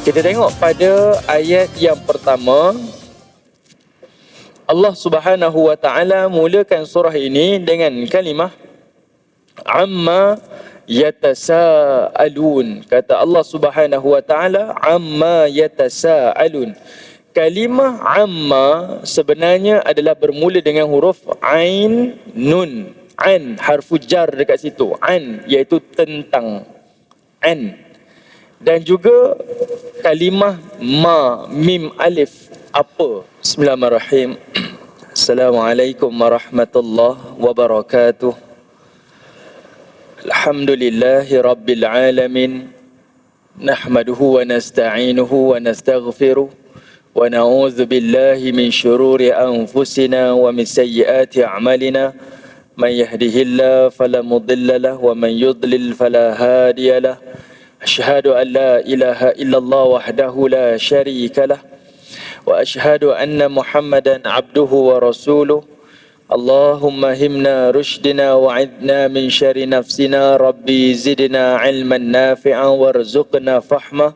Kita tengok pada ayat yang pertama, Allah Subhanahu wa taala mulakan surah ini dengan kalimah amma yatasaalun. Kata Allah Subhanahu wa taala, amma yatasaalun. Kalimah amma sebenarnya adalah bermula dengan huruf ain nun. An, harfu jar dekat situ. An iaitu tentang. An. Dan juga kalimah ma, mim alif, apa. Bismillahirrahmanirrahim. Assalamualaikum warahmatullahi wabarakatuh. Alhamdulillahi rabbil alamin. Nahmaduhu wa nasta'inuhu wa nastaghfiruh. Wa na'udzu billahi min syururi anfusina wa min sayyiati a'malina. Man yahdihillahu fala mudilla lahu wa man yudlil fala hadiya lahu. Asyhadu an la ilaha illallah wahdahu la syarika lah. Wa asyhadu anna Muhammadan abduhu wa rasuluh. Allahumma himna rushdina wa'idna min syari nafsina. Rabbi zidna ilman nafi'an warzuqna fahmah.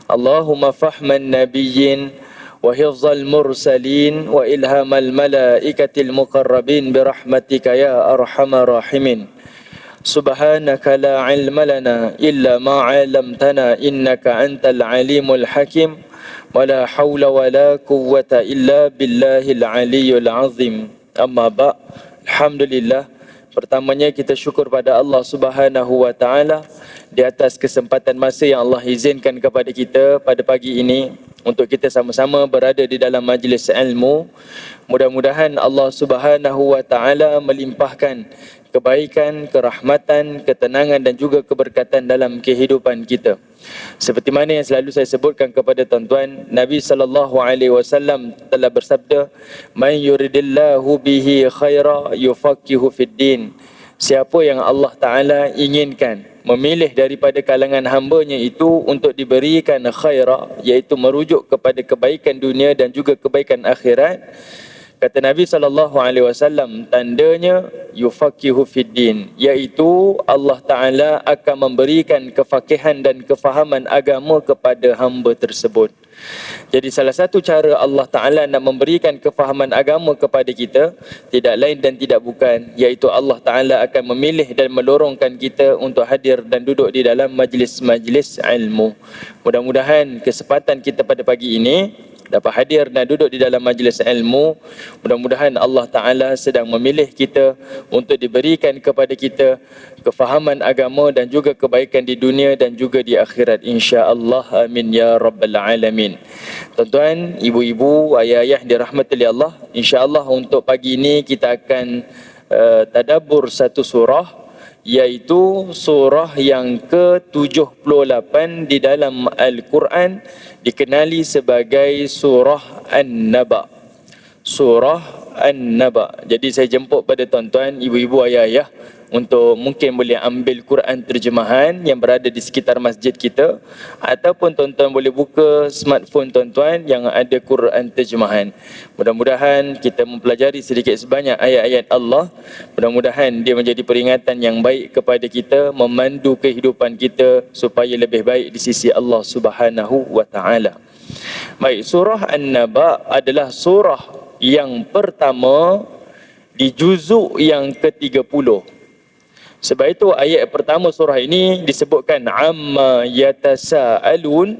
Allahumma fahman nabiyyin wa hifzal mursalin wa ilhamal malaikatil muqarrabin birahmatika ya arhamar rahimin. Subhanaka la ilma lana illa ma 'allamtana innaka antal alimul hakim. Wa la hawla wa la quwwata illa billahil aliyyul azim. Amma ba'. Alhamdulillah, pertamanya kita syukur pada Allah Subhanahu wa taala di atas kesempatan masa yang Allah izinkan kepada kita pada pagi ini untuk kita sama-sama berada di dalam majlis ilmu. Mudah-mudahan Allah Subhanahu wa taala melimpahkan kebaikan, kerahmatan, ketenangan dan juga keberkatan dalam kehidupan kita. Seperti mana yang selalu saya sebutkan kepada tuan-tuan, Nabi SAW telah bersabda, "Man yuridillahu bihi khaira yufaqihu fid din." Siapa yang Allah Ta'ala inginkan memilih daripada kalangan hambanya itu untuk diberikan khaira, iaitu merujuk kepada kebaikan dunia dan juga kebaikan akhirat, kata Nabi SAW, tandanya yufaqihu fiddin, iaitu Allah Ta'ala akan memberikan kefakihan dan kefahaman agama kepada hamba tersebut. Jadi salah satu cara Allah Ta'ala nak memberikan kefahaman agama kepada kita tidak lain dan tidak bukan, iaitu Allah Ta'ala akan memilih dan melorongkan kita untuk hadir dan duduk di dalam majlis-majlis ilmu. Mudah-mudahan kesempatan kita pada pagi ini dapat hadir dan duduk di dalam majlis ilmu. Mudah-mudahan Allah Ta'ala sedang memilih kita untuk diberikan kepada kita kefahaman agama dan juga kebaikan di dunia dan juga di akhirat, insya-Allah. Amin ya rabbal alamin. Tuan-tuan, ibu-ibu, ayah-ayah dirahmati oleh Allah, insya-Allah untuk pagi ini kita akan tadabbur satu surah, iaitu surah yang ke-78 di dalam Al-Quran, dikenali sebagai surah An-Naba. Surah An-Naba. Jadi saya jemput pada tuan-tuan, ibu-ibu, ayah-ayah untuk mungkin boleh ambil Quran terjemahan yang berada di sekitar masjid kita, ataupun tuan-tuan boleh buka smartphone tuan-tuan yang ada Quran terjemahan. Mudah-mudahan kita mempelajari sedikit sebanyak ayat-ayat Allah. Mudah-mudahan dia menjadi peringatan yang baik kepada kita, memandu kehidupan kita supaya lebih baik di sisi Allah Subhanahu wa taala. Baik, surah An-Naba adalah surah yang pertama di juzuk yang ke-30. Sebab itu ayat pertama surah ini disebutkan amma yatasaalun,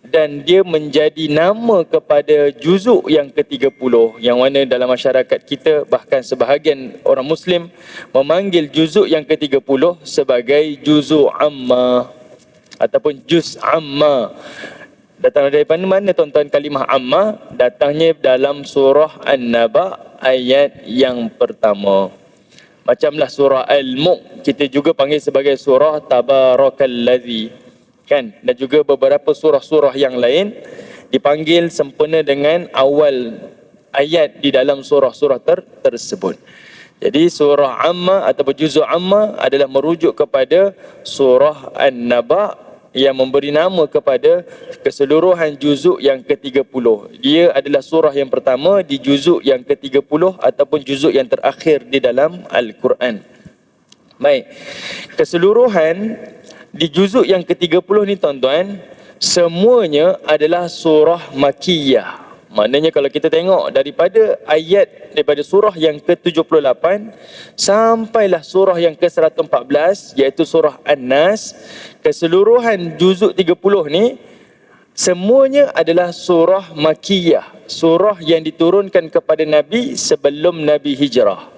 dan dia menjadi nama kepada juzuk yang ke-30, yang mana dalam masyarakat kita bahkan sebahagian orang Muslim memanggil juzuk yang ke-30 sebagai juzuk amma ataupun juz amma. Datang daripada mana tuan-tuan kalimah amma? Datangnya dalam surah An-Naba ayat yang pertama. Macamlah surah Al-Mulk kita juga panggil sebagai surah Tabarakalladzi, kan? Dan juga beberapa surah-surah yang lain dipanggil sempena dengan awal ayat di dalam surah-surah tersebut. Jadi surah Amma ataupun juzuk Amma adalah merujuk kepada surah An-Naba yang memberi nama kepada keseluruhan juzuk yang ke-30. Dia adalah surah yang pertama di juzuk yang ke-30 ataupun juzuk yang terakhir di dalam Al-Quran. Baik, keseluruhan di juzuk yang ke-30 ni tuan-tuan semuanya adalah surah Makkiyah. Maknanya kalau kita tengok daripada surah yang ke-78 sampailah surah yang ke-114 iaitu surah An-Nas, keseluruhan juzuk 30 ni semuanya adalah surah Makkiyah, surah yang diturunkan kepada Nabi sebelum Nabi hijrah.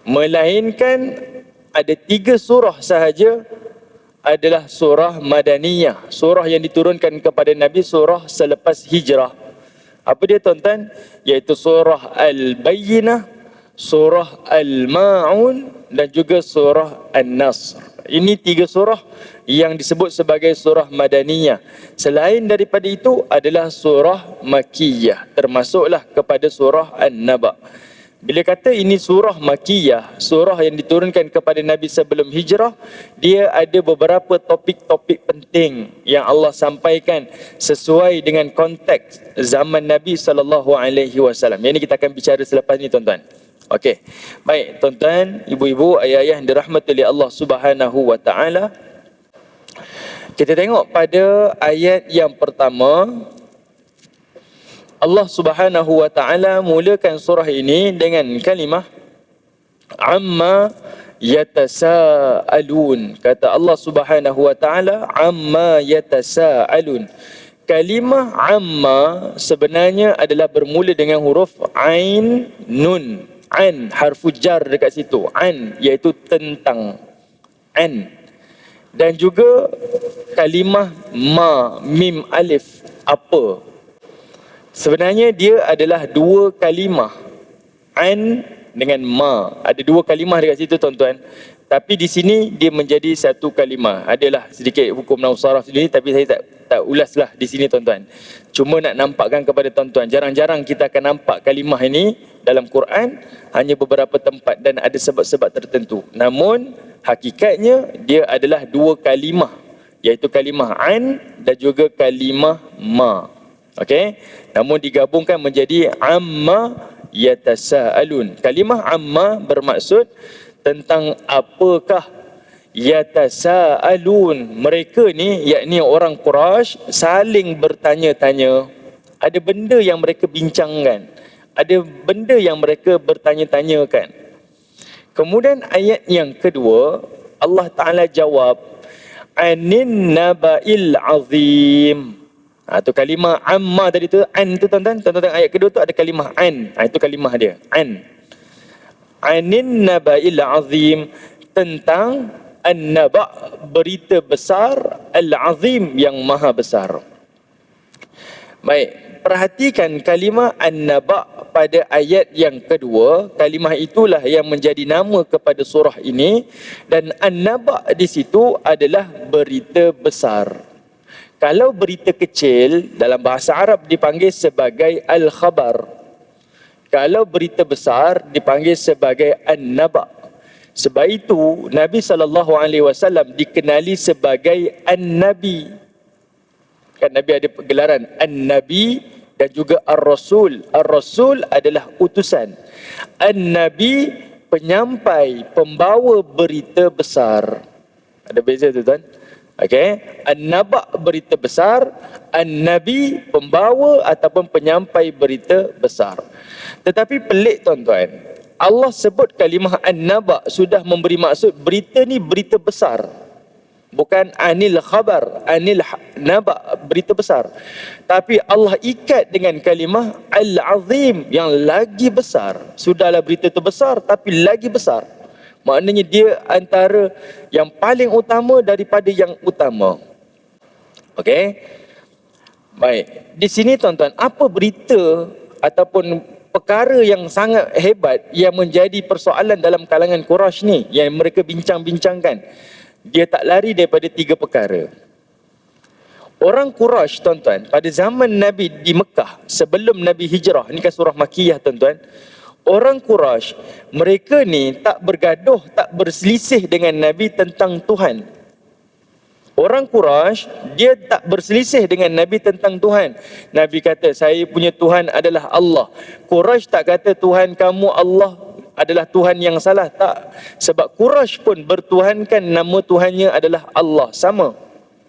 Melainkan ada 3 surah sahaja adalah surah Madaniyah, surah yang diturunkan kepada Nabi surah selepas hijrah. Apa dia tuan-tuan? Iaitu surah Al-Bayyinah, surah Al-Ma'un dan juga surah An-Nasr. Ini 3 surah yang disebut sebagai surah Madaniyah. Selain daripada itu adalah surah Makkiyah, termasuklah kepada surah An-Naba. Bila kata ini surah Makkiyah, surah yang diturunkan kepada Nabi sebelum hijrah, dia ada beberapa topik-topik penting yang Allah sampaikan sesuai dengan konteks zaman Nabi SAW. Yang ini kita akan bicara selepas ni tuan-tuan. Okey. Baik, tuan-tuan, ibu-ibu, ayah-ayah yang dirahmati oleh Allah Subhanahu wa taala. Kita tengok pada ayat yang pertama, Allah Subhanahu wa taala mulakan surah ini dengan kalimah amma yatasaalun. Kata Allah Subhanahu wa taala amma yatasaalun. Kalimah amma sebenarnya adalah bermula dengan huruf ain nun. An, harfu jar dekat situ. An iaitu tentang. An. Dan juga kalimah ma, mim alif, apa. Sebenarnya dia adalah 2 kalimah. An dengan ma. Ada 2 kalimah dekat situ tuan-tuan. Tapi di sini dia menjadi 1 kalimah. Adalah sedikit hukum nahwu saraf sendiri, tapi saya tak ulaslah di sini tuan-tuan. Cuma nak nampakkan kepada tuan-tuan, jarang-jarang kita akan nampak kalimah ini dalam Quran, hanya beberapa tempat dan ada sebab-sebab tertentu. Namun hakikatnya dia adalah 2 kalimah, iaitu kalimah an dan juga kalimah ma. Okey, namun digabungkan menjadi amma yatasaalun. Kalimah amma bermaksud tentang apakah yatasaalun. Mereka ni, yakni orang Quraisy, saling bertanya-tanya. Ada benda yang mereka bincangkan, ada benda yang mereka bertanya-tanyakan. Kemudian ayat yang kedua, Allah Ta'ala jawab anin naba'il azim. Tu kalimah amma tadi tu, an tu tuan-tuan. Tuan-tuan ayat kedua tu ada kalimah an. Itu kalimah dia, an. Anin naba'il azim, tentang an-naba', berita besar, al-azim, yang maha besar. Baik, perhatikan kalimah an-naba' pada ayat yang kedua. Kalimah itulah yang menjadi nama kepada surah ini. Dan an-naba' di situ adalah berita besar. Kalau berita kecil, dalam bahasa Arab dipanggil sebagai al-khabar. Kalau berita besar dipanggil sebagai an-naba'. Sebab itu Nabi SAW dikenali sebagai An-Nabi. Kan Nabi ada gelaran An-Nabi dan juga Ar-Rasul. Ar-Rasul adalah utusan. An-Nabi penyampai, pembawa berita besar. Ada beza tu tuan? Okey, An-Naba' berita besar, An-Nabi pembawa ataupun penyampai berita besar. Tetapi pelik tuan-tuan, Allah sebut kalimah An-Naba' sudah memberi maksud berita ni berita besar. Bukan anil khabar, anil naba', berita besar. Tapi Allah ikat dengan kalimah Al-Azim, yang lagi besar. Sudahlah berita tu besar, tapi lagi besar. Maknanya dia antara yang paling utama daripada yang utama. Okey? Baik. Di sini tuan-tuan, apa berita ataupun perkara yang sangat hebat yang menjadi persoalan dalam kalangan Quraisy ni, yang mereka bincang-bincangkan? Dia tak lari daripada 3 perkara. Orang Quraisy tuan-tuan, pada zaman Nabi di Mekah, sebelum Nabi hijrah, ni kan surah Makkiyah tuan-tuan. Orang Quraisy, mereka ni tak bergaduh, tak berselisih dengan Nabi tentang Tuhan. Orang Quraisy, dia tak berselisih dengan Nabi tentang Tuhan. Nabi kata, saya punya Tuhan adalah Allah. Quraisy tak kata Tuhan kamu Allah adalah Tuhan yang salah. Tak. Sebab Quraisy pun bertuhankan nama Tuhannya adalah Allah. Sama.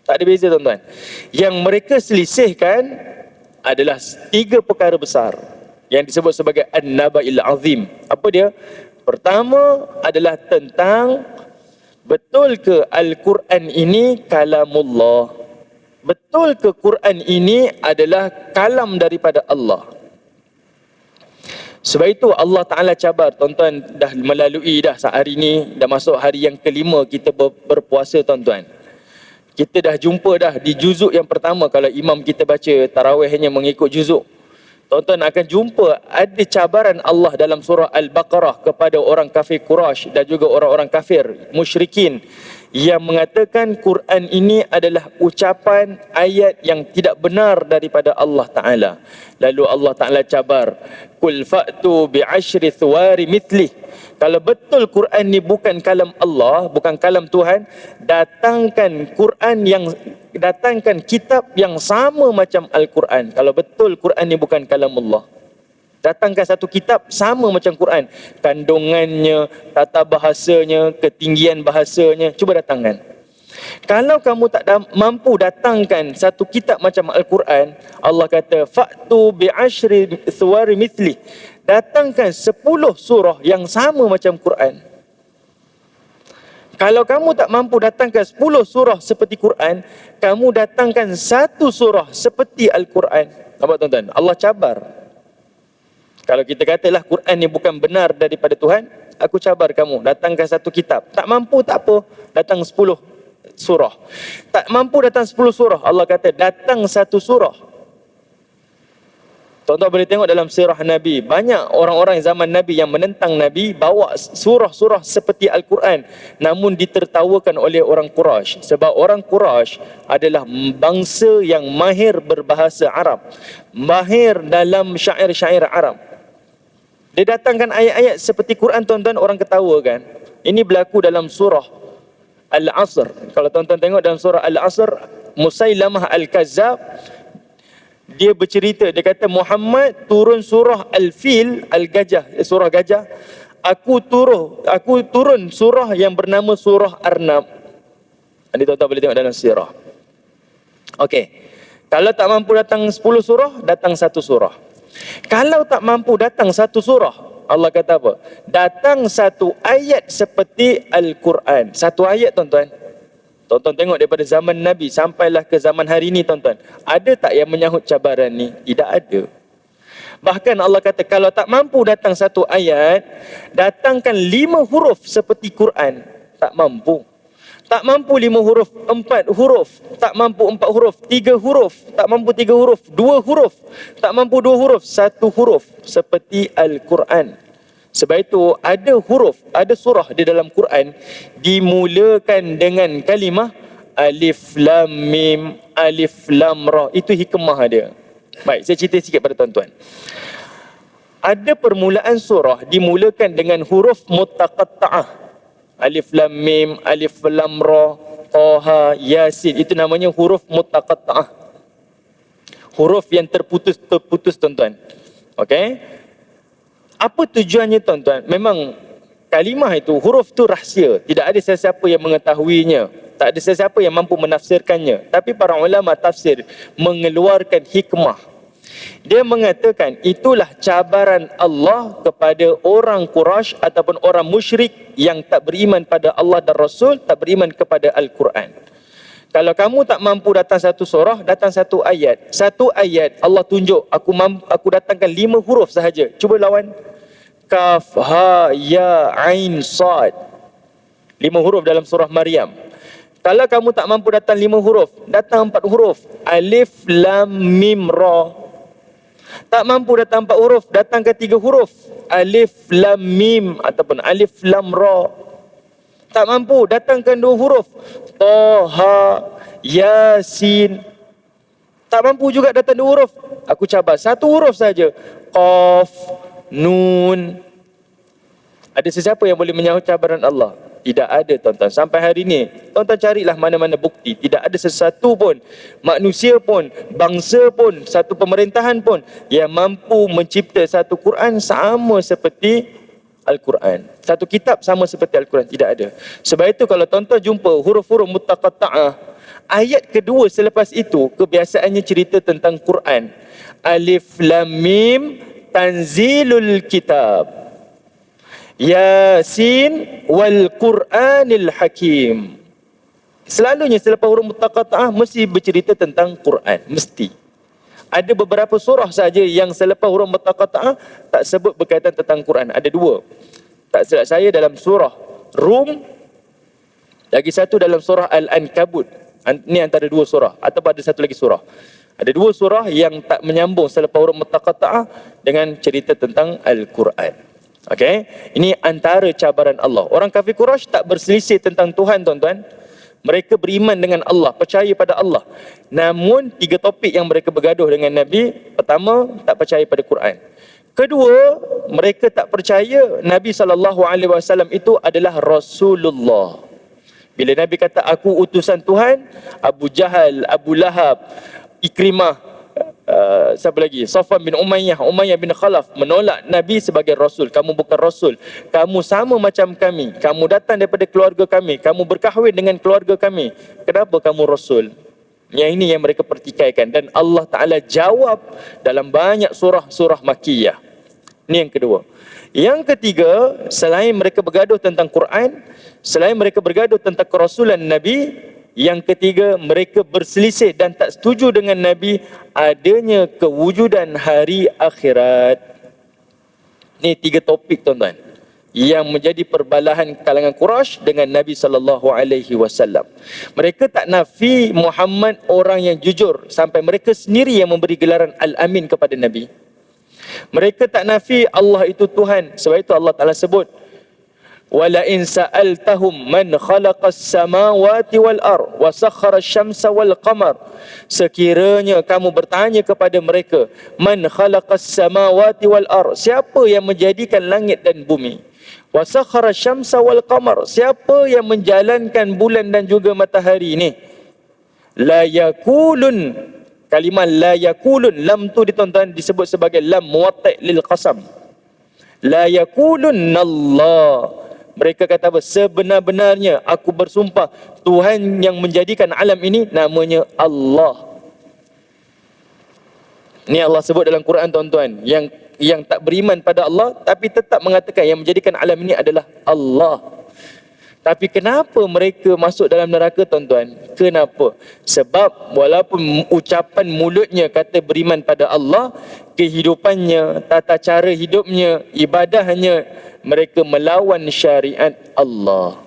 Tak ada beza tuan-tuan. Yang mereka selisihkan adalah 3 perkara besar yang disebut sebagai An-Naba'il Azim. Apa dia? Pertama adalah tentang betul ke Al-Quran ini kalamullah? Betul ke Quran ini adalah kalam daripada Allah? Sebab itu Allah Ta'ala cabar, tuan-tuan, dah melalui dah hari ini, dah masuk hari yang kelima kita berpuasa tuan-tuan. Kita dah jumpa dah di juzuk yang pertama. Kalau imam kita baca tarawih hanya mengikut juzuk, tuan-tuan akan jumpa ada cabaran Allah dalam surah Al-Baqarah kepada orang kafir Quraisy dan juga orang-orang kafir musyrikin yang mengatakan Quran ini adalah ucapan ayat yang tidak benar daripada Allah Ta'ala. Lalu Allah Ta'ala cabar, Qul fa'tu bi'ashri thuwari mithlih. Kalau betul Quran ni bukan kalam Allah, bukan kalam Tuhan, datangkan kitab yang sama macam Al-Quran. Kalau betul Quran ni bukan kalam Allah, datangkan satu kitab sama macam Quran. Kandungannya, tata bahasanya, ketinggian bahasanya, cuba datangkan. Kalau kamu tak mampu datangkan satu kitab macam Al-Quran, Allah kata fa'tu bi'ashri thuwari mithli, datangkan 10 surah yang sama macam Quran. Kalau kamu tak mampu datangkan 10 surah seperti Quran, kamu datangkan 1 surah seperti Al-Quran. Nampak tuan-tuan? Allah cabar. Kalau kita katalah Quran ni bukan benar daripada Tuhan, aku cabar kamu, datangkan satu kitab. Tak mampu tak apa, datang 10 surah. Tak mampu datang 10 surah, Allah kata datang 1 surah. Tuan-tuan boleh tengok dalam sirah Nabi, banyak orang-orang zaman Nabi yang menentang Nabi bawa surah-surah seperti Al-Quran, namun ditertawakan oleh orang Quraisy. Sebab orang Quraisy adalah bangsa yang mahir berbahasa Arab, mahir dalam syair-syair Arab. Dia datangkan ayat-ayat seperti Quran, tuan-tuan, orang ketawa kan. Ini berlaku dalam surah Al-Asr. Kalau tuan-tuan tengok dalam surah Al-Asr, Musailamah Al-Kazzab, dia bercerita, dia kata Muhammad turun surah Al-Fil, Al-Gajah, surah gajah. Aku turun surah yang bernama surah Arnab. Ini tuan-tuan boleh tengok dalam sirah. Okey. Kalau tak mampu datang 10 surah, datang 1 surah. Kalau tak mampu datang 1 surah, Allah kata apa? Datang 1 ayat seperti Al-Quran. 1 ayat, tuan-tuan. Tuan-tuan tengok daripada zaman Nabi sampailah ke zaman hari ini, tuan-tuan. Ada tak yang menyahut cabaran ni? Tidak ada. Bahkan Allah kata kalau tak mampu datang 1 ayat, datangkan 5 huruf seperti Quran. Tak mampu. Tak mampu 5 huruf, 4 huruf. Tak mampu 4 huruf, 3 huruf. Tak mampu 3 huruf, 2 huruf. Tak mampu 2 huruf, 1 huruf seperti Al-Quran. Sebab itu ada huruf, ada surah di dalam Quran dimulakan dengan kalimah Alif Lam Mim, Alif Lam Ra. Itu hikmah dia. Baik, saya cerita sikit pada tuan-tuan. Ada permulaan surah dimulakan dengan huruf muttaqatta'ah. Alif Lam Mim, Alif Lam Ra, Taha, Yasin. Itu namanya huruf muttaqatta'ah. Huruf yang terputus, tuan-tuan. Okey? Apa tujuannya, tuan-tuan? Memang kalimah itu, huruf itu rahsia. Tidak ada sesiapa yang mengetahuinya. Tak ada sesiapa yang mampu menafsirkannya. Tapi para ulama tafsir mengeluarkan hikmah. Dia mengatakan itulah cabaran Allah kepada orang Quraisy ataupun orang musyrik yang tak beriman pada Allah dan Rasul, tak beriman kepada Al-Quran. Kalau kamu tak mampu datang 1 surah, datang 1 ayat. 1 ayat Allah tunjuk, aku datangkan 5 huruf sahaja. Cuba lawan. Kaf, Ha, Ya, Ain, Sad. 5 huruf dalam surah Maryam. Kalau kamu tak mampu datang 5 huruf, datang 4 huruf. Alif, Lam, Mim, Ra. Tak mampu datang 4 huruf, datang ke 3 huruf. Alif, Lam, Mim ataupun Alif, Lam, Ra. Tak mampu, datangkan 2 huruf. Taha, Yasin. Tak mampu juga datang 2 huruf. Aku cabar 1 huruf saja. Qaf, Nun. Ada sesiapa yang boleh menyahut cabaran Allah? Tidak ada, tuan-tuan. Sampai hari ini, tuan-tuan carilah mana-mana bukti. Tidak ada sesuatu pun, manusia pun, bangsa pun, satu pemerintahan pun yang mampu mencipta satu Quran sama seperti Al-Quran. Satu kitab sama seperti Al-Quran. Tidak ada. Sebab itu kalau tuan-tuan jumpa huruf-huruf muttaqatta'ah, Ayat kedua selepas itu kebiasaannya cerita tentang Quran. Alif Lam Mim Tanzilul Kitab, Yasin wal Quranil Hakim. Selalunya selepas huruf mutaqatta'ah mesti bercerita tentang Quran, mesti. Ada beberapa surah saja yang selepas huruf mutaqatta'ah tak sebut berkaitan tentang Quran. Ada dua. Tak silap saya dalam surah Rum, lagi satu dalam surah Al-Ankabut. Ini antara dua surah, atau ada satu lagi surah. Ada dua surah yang tak menyambung selepas huruf mutaqatta'ah dengan cerita tentang Al-Quran. Okey, ini antara cabaran Allah. Orang kafir Quraisy tak berselisih tentang Tuhan, tuan-tuan. Mereka beriman dengan Allah, percaya pada Allah. Namun tiga topik yang mereka bergaduh dengan Nabi. Pertama, tak percaya pada Quran. Kedua, mereka tak percaya Nabi SAW itu adalah Rasulullah. Bila Nabi kata aku utusan Tuhan, Abu Jahal, Abu Lahab, Ikrimah, siapa lagi? Safwan bin Umayyah, Umayyah bin Khalaf menolak Nabi sebagai Rasul. Kamu bukan Rasul, kamu sama macam kami, kamu datang daripada keluarga kami, kamu berkahwin dengan keluarga kami, kenapa kamu Rasul? Yang ini yang mereka pertikaikan. Dan Allah Ta'ala jawab dalam banyak surah-surah Makkiyah. Ini yang kedua. Yang ketiga, selain mereka bergaduh tentang Quran, selain mereka bergaduh tentang kerasulan Nabi, yang ketiga, mereka berselisih dan tak setuju dengan Nabi adanya kewujudan hari akhirat. Ini tiga topik, tuan-tuan, yang menjadi perbalahan kalangan Quraisy dengan Nabi SAW. Mereka tak nafi Muhammad orang yang jujur, sampai mereka sendiri yang memberi gelaran Al-Amin kepada Nabi. Mereka tak nafi Allah itu Tuhan. Sebab itu Allah Ta'ala sebut, wala in sa'altahum man khalaqas samawati wal ard wa sakhara asy-syamsa wal qamar. Sekiranya kamu bertanya kepada mereka, man khalaqas samawati wal ard, siapa yang menjadikan langit dan bumi? Wa sakhara asy-syamsa wal qamar, siapa yang menjalankan bulan dan juga matahari ini? La yakulun, kalimah la yakulun, lam tu ditonton disebut sebagai lam muwatta' lil qasam. La yakulun Allah. Mereka kata apa? Sebenar-benarnya aku bersumpah, Tuhan yang menjadikan alam ini namanya Allah. Ini Allah sebut dalam Quran, tuan-tuan, yang tak beriman pada Allah tapi tetap mengatakan yang menjadikan alam ini adalah Allah. Tapi kenapa mereka masuk dalam neraka, tuan-tuan? Kenapa? Sebab walaupun ucapan mulutnya kata beriman pada Allah, kehidupannya, tata cara hidupnya, ibadahnya, mereka melawan syariat Allah.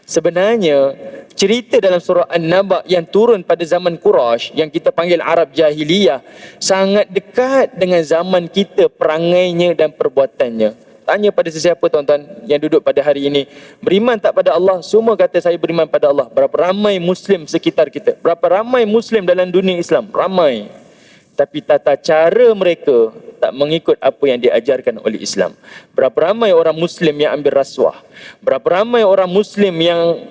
Sebenarnya cerita dalam surah An-Naba yang turun pada zaman Quraisy, yang kita panggil Arab Jahiliyah, sangat dekat dengan zaman kita, perangainya dan perbuatannya. Tanya pada sesiapa, tuan-tuan, yang duduk pada hari ini, beriman tak pada Allah? Semua kata saya beriman pada Allah. Berapa ramai Muslim sekitar kita? Berapa ramai Muslim dalam dunia Islam? Ramai. Tapi tata cara mereka tak mengikut apa yang diajarkan oleh Islam. Berapa ramai orang Muslim yang ambil rasuah? Berapa ramai orang Muslim yang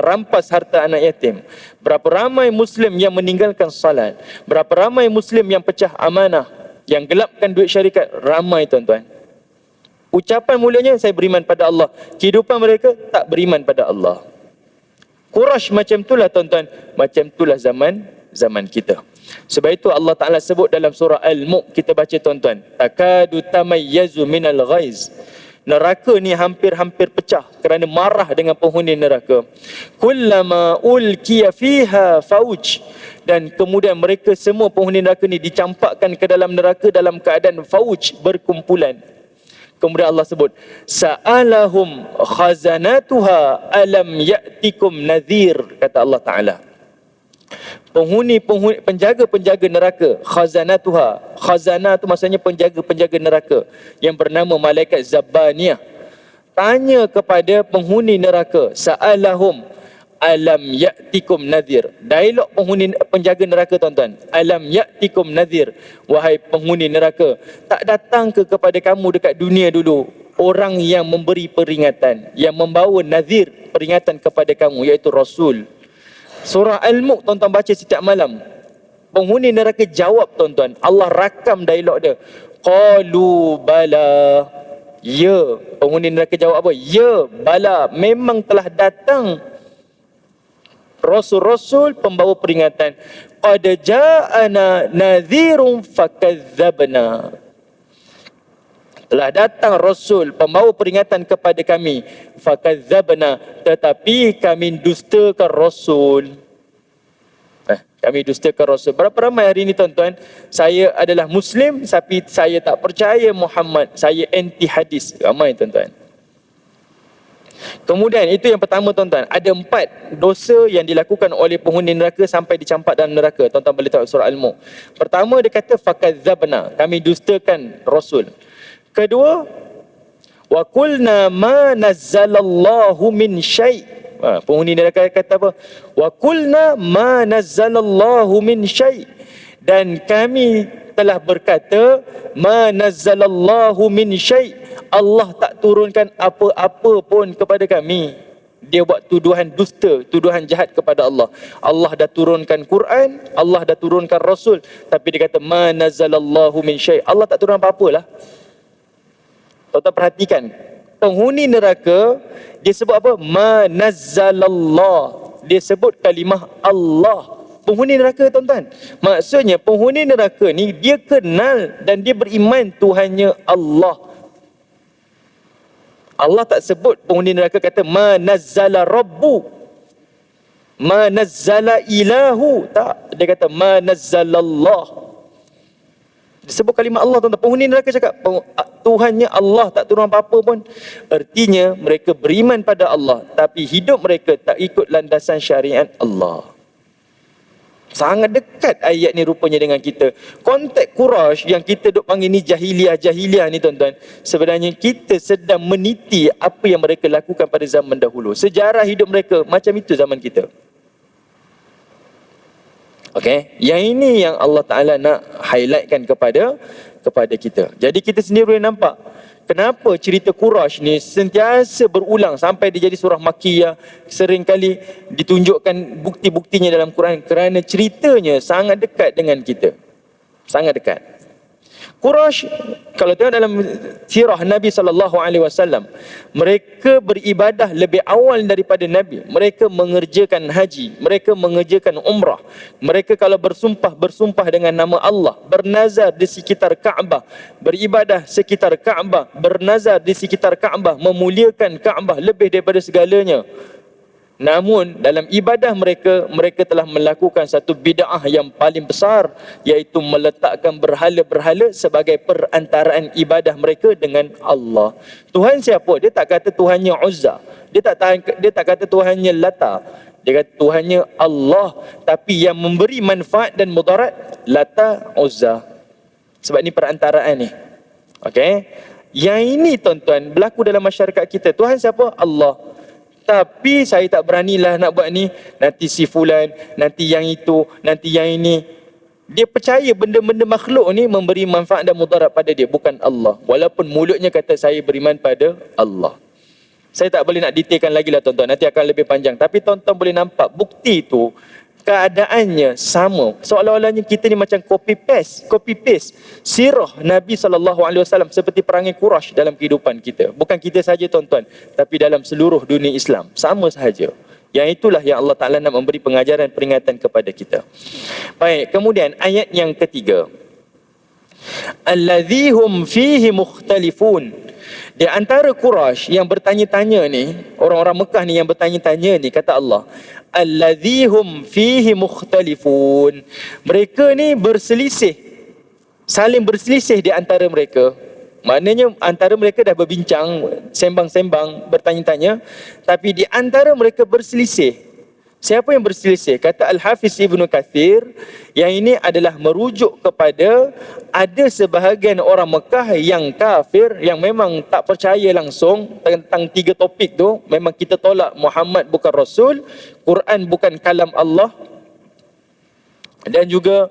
rampas harta anak yatim? Berapa ramai Muslim yang meninggalkan salat? Berapa ramai Muslim yang pecah amanah, yang gelapkan duit syarikat? Ramai, tuan-tuan. Ucapan mulanya saya beriman pada Allah, kehidupan mereka tak beriman pada Allah. Quraisy macam itulah, tuan-tuan, macam itulah zaman kita. Sebab itu Allah Ta'ala sebut dalam surah Al-Mulk, kita baca, tuan-tuan, takadu tamayyazu minal ghaiz. Neraka ni hampir-hampir pecah kerana marah dengan penghuni neraka. Kullama ulkiya fiha fauj, dan kemudian mereka semua penghuni neraka ni dicampakkan ke dalam neraka dalam keadaan fauj, berkumpulan. Kemudian Allah sebut, sa'alahum khazanatuha alam ya'tikum nadhir, kata Allah Ta'ala. Penjaga-penjaga neraka, khazanatuha, khazanah itu maksudnya penjaga-penjaga neraka, yang bernama malaikat Zabaniyah, tanya kepada penghuni neraka, sa'alahum alam ya'tikum nadhir. Dialog penjaga neraka, tuan-tuan, alam ya'tikum nadhir, wahai penghuni neraka, tak datang kepada kamu dekat dunia dulu orang yang memberi peringatan, yang membawa nadhir, peringatan kepada kamu, iaitu Rasul. Surah Al-Mulk, tuan-tuan, baca setiap malam. Penghuni neraka jawab, tuan-tuan, Allah rakam dialog dia. Qalu bala. Ya, penghuni neraka jawab apa? Ya, bala, memang telah datang rasul-rasul pembawa peringatan. Qad ja'ana nadhirun fakadzabna. Telah datang rasul pembawa peringatan kepada kami, fakadzabna, tetapi kami dustakan rasul. Kami dustakan rasul. Berapa ramai hari ini tuan-tuan, saya adalah Muslim tapi saya tak percaya Muhammad, saya anti hadis. Ramai tuan-tuan. Kemudian itu yang pertama tuan-tuan, ada 4 dosa yang dilakukan oleh penghuni neraka sampai dicampak dalam neraka. Tuan-tuan boleh tengok surah Al-Mulk. Pertama dia kata fakadzabna, kami dustakan rasul. Kedua, wa qulna ma nazzalallahu min syai'. Penghuni neraka kata apa? Wa qulna ma nazzalallahu min syai'. Dan kami telah berkata ma nazzalallahu min syai'. Allah tak turunkan apa-apa pun kepada kami. Dia buat tuduhan dusta, tuduhan jahat kepada Allah. Allah dah turunkan Quran, Allah dah turunkan Rasul, tapi dia kata ma nazzalallahu min syai'. Allah tak turun apa-apa lah. Tuan-tuan perhatikan, penghuni neraka dia sebut apa? Ma nazzalallah. Dia sebut kalimah Allah. Penghuni neraka tuan-tuan. Maksudnya penghuni neraka ni dia kenal dan dia beriman Tuhannya Allah. Allah tak sebut penghuni neraka kata ma nazzala rabbu, ma nazzala ilahu. Tak, dia kata ma nazzalallah. Disebut kalimah Allah tuan-tuan. Penghuni neraka cakap Tuhannya Allah, tak turun apa-apa pun. Artinya mereka beriman pada Allah tapi hidup mereka tak ikut landasan syariat Allah. Sangat dekat ayat ni rupanya dengan kita. Konteks Quraisy yang kita duk panggil ni jahiliah ni tuan-tuan, sebenarnya kita sedang meniti apa yang mereka lakukan pada zaman dahulu. Sejarah hidup mereka macam itu zaman kita. Okey, yang ini yang Allah Ta'ala nak highlightkan kepada kita. Jadi kita sendiri boleh nampak kenapa cerita Quraisy ni sentiasa berulang sampai dia jadi surah Makkiyah. Seringkali ditunjukkan bukti-buktinya dalam Quran kerana ceritanya sangat dekat dengan kita. Sangat dekat. Quraisy, kalau tengok dalam sirah Nabi SAW, mereka beribadah lebih awal daripada Nabi. Mereka mengerjakan haji, mereka mengerjakan umrah. Mereka kalau bersumpah dengan nama Allah, bernazar di sekitar Kaabah, beribadah sekitar Kaabah, bernazar di sekitar Kaabah, memuliakan Kaabah lebih daripada segalanya. Namun dalam ibadah mereka telah melakukan satu bid'ah yang paling besar, iaitu meletakkan berhala-berhala sebagai perantaraan ibadah mereka dengan Allah. Tuhan siapa? Dia tak kata Tuhannya Uzza. Dia tak kata Tuhannya Lata. Dia kata Tuhannya Allah, tapi yang memberi manfaat dan mudarat Lata, Uzza. Sebab ni perantaraan ni. Okey. Yang ini tuan-tuan berlaku dalam masyarakat kita. Tuhan siapa? Allah. Tapi saya tak beranilah nak buat ni. Nanti si fulan, nanti yang itu, nanti yang ini. Dia percaya benda-benda makhluk ni memberi manfaat dan mudarat pada dia, bukan Allah. Walaupun mulutnya kata saya beriman pada Allah. Saya tak boleh nak detailkan lagi lah tuan-tuan, nanti akan lebih panjang. Tapi tuan-tuan boleh nampak bukti itu keadaannya sama. Seolah-olahnya kita ni macam copy paste sirah Nabi SAW seperti perangai Quraisy dalam kehidupan kita. Bukan kita saja tuan-tuan, tapi dalam seluruh dunia Islam sama sahaja. Yang itulah yang Allah Ta'ala nak memberi pengajaran peringatan kepada kita. Baik, kemudian ayat yang ketiga, allazi hum fihi mukhtalifun. Di antara Quraisy yang bertanya-tanya ni, orang-orang Mekah ni yang bertanya-tanya ni, kata Allah, allazi hum fihi mukhtalifun. Mereka ni berselisih, saling berselisih di antara mereka. Maknanya antara mereka dah berbincang, sembang-sembang, bertanya-tanya, tapi di antara mereka berselisih. Siapa yang berselisih? Kata Al-Hafiz Ibn Kathir, yang ini adalah merujuk kepada ada sebahagian orang Mekah yang kafir, yang memang tak percaya langsung tentang 3 topik tu. Memang kita tolak Muhammad bukan Rasul, Quran bukan kalam Allah, dan juga